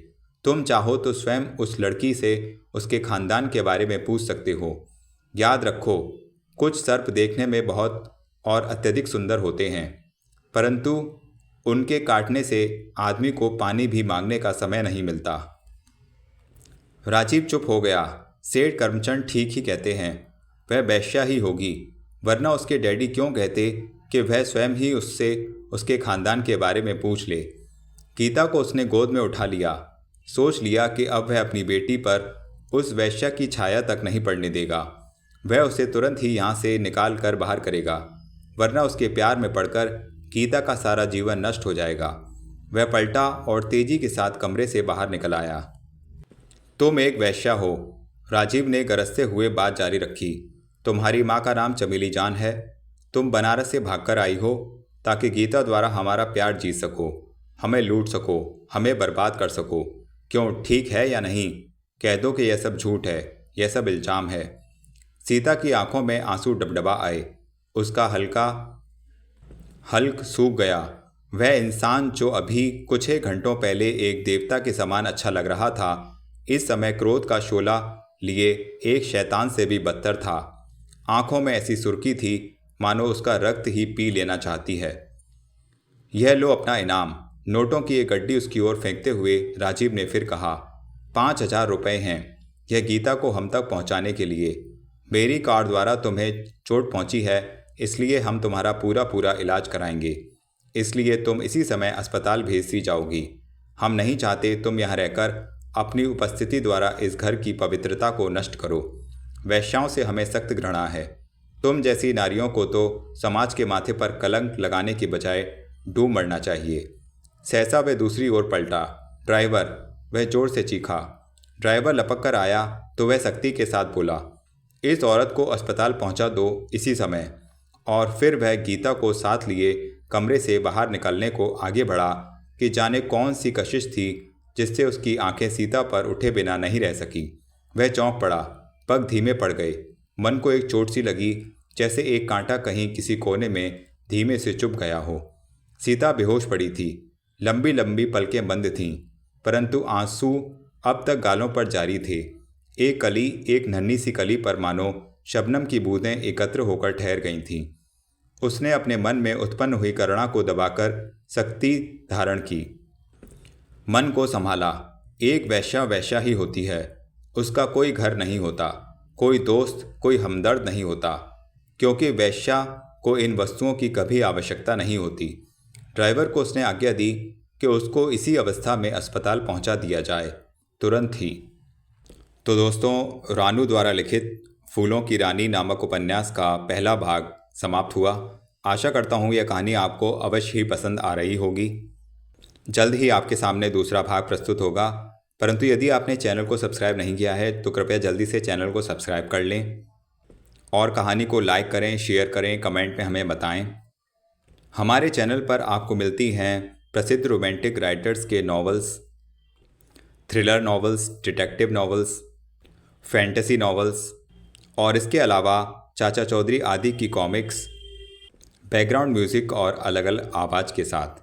तुम चाहो तो स्वयं उस लड़की से उसके खानदान के बारे में पूछ सकते हो। याद रखो, कुछ सर्प देखने में बहुत और अत्यधिक सुंदर होते हैं, परंतु उनके काटने से आदमी को पानी भी मांगने का समय नहीं मिलता। राजीव चुप हो गया। सेठ करमचंद ठीक ही कहते हैं, वह वेश्या ही होगी, वरना उसके डैडी क्यों कहते कि वह स्वयं ही उससे उसके खानदान के बारे में पूछ ले। गीता को उसने गोद में उठा लिया। सोच लिया कि अब वह अपनी बेटी पर उस वेश्या की छाया तक नहीं पड़ने देगा। वह उसे तुरंत ही यहाँ से निकाल कर बाहर करेगा, वरना उसके प्यार में पड़कर गीता का सारा जीवन नष्ट हो जाएगा। वह पलटा और तेजी के साथ कमरे से बाहर निकल आया। तुम एक वेश्या हो, राजीव ने गरजते हुए बात जारी रखी। तुम्हारी माँ का नाम चमेली जान है। तुम बनारस से भागकर आई हो ताकि गीता द्वारा हमारा प्यार जीत सको, हमें लूट सको, हमें बर्बाद कर सको। क्यों, ठीक है या नहीं? कह दो कि यह सब झूठ है, यह सब इल्जाम है। सीता की आंखों में आंसू डबडबा आए। उसका हल्क सूख गया। वह इंसान जो अभी कुछ ही घंटों पहले एक देवता के समान अच्छा लग रहा था, इस समय क्रोध का शोला लिए एक शैतान से भी बदतर था। आंखों में ऐसी सुर्खी थी मानो उसका रक्त ही पी लेना चाहती है। यह लो अपना इनाम। नोटों की एक गड्डी उसकी ओर फेंकते हुए राजीव ने फिर कहा, 5,000 रुपये हैं, यह गीता को हम तक पहुंचाने के लिए। मेरी कार द्वारा तुम्हें चोट पहुंची है, इसलिए हम तुम्हारा पूरा इलाज कराएंगे। इसलिए तुम इसी समय अस्पताल भेज दी जाओगी। हम नहीं चाहते तुम यहाँ रहकर अपनी उपस्थिति द्वारा इस घर की पवित्रता को नष्ट करो। वैश्याओं से हमें सख्त घृणा है। तुम जैसी नारियों को तो समाज के माथे पर कलंक लगाने के बजाय डूब मरना चाहिए। सहसा वह दूसरी ओर पलटा। ड्राइवर, वह जोर से चीखा। ड्राइवर लपक कर आया तो वह सख्ती के साथ बोला, इस औरत को अस्पताल पहुंचा दो इसी समय। और फिर वह गीता को साथ लिए कमरे से बाहर निकलने को आगे बढ़ा कि जाने कौन सी कशिश थी जिससे उसकी आंखें सीता पर उठे बिना नहीं रह सकी। वह चौंक पड़ा, पग धीमे पड़ गए, मन को एक चोट सी लगी, जैसे एक कांटा कहीं किसी कोने में धीमे से चुभ गया हो। सीता बेहोश पड़ी थी, लंबी लंबी पलकें बंद थीं, परंतु आंसू अब तक गालों पर जारी थे। एक नन्ही सी कली पर मानो शबनम की बूंदें एकत्र होकर ठहर गई थीं। उसने अपने मन में उत्पन्न हुई करुणा को दबाकर सख्ती धारण की। मन को संभाला। एक वैश्या वैश्या ही होती है, उसका कोई घर नहीं होता, कोई दोस्त, कोई हमदर्द नहीं होता, क्योंकि वैश्या को इन वस्तुओं की कभी आवश्यकता नहीं होती। ड्राइवर को उसने आज्ञा दी कि उसको इसी अवस्था में अस्पताल पहुंचा दिया जाए, तुरंत ही। तो दोस्तों, रानू द्वारा लिखित फूलों की रानी नामक उपन्यास का पहला भाग समाप्त हुआ। आशा करता हूँ यह कहानी आपको अवश्य ही पसंद आ रही होगी। जल्द ही आपके सामने दूसरा भाग प्रस्तुत होगा, परंतु यदि आपने चैनल को सब्सक्राइब नहीं किया है तो कृपया जल्दी से चैनल को सब्सक्राइब कर लें और कहानी को लाइक करें, शेयर करें, कमेंट में हमें बताएं। हमारे चैनल पर आपको मिलती हैं प्रसिद्ध रोमांटिक राइटर्स के novels, thriller novels, detective novels, fantasy novels और इसके अलावा चाचा चौधरी आदि की कॉमिक्स, बैकग्राउंड म्यूज़िक और अलग अलग आवाज़ के साथ।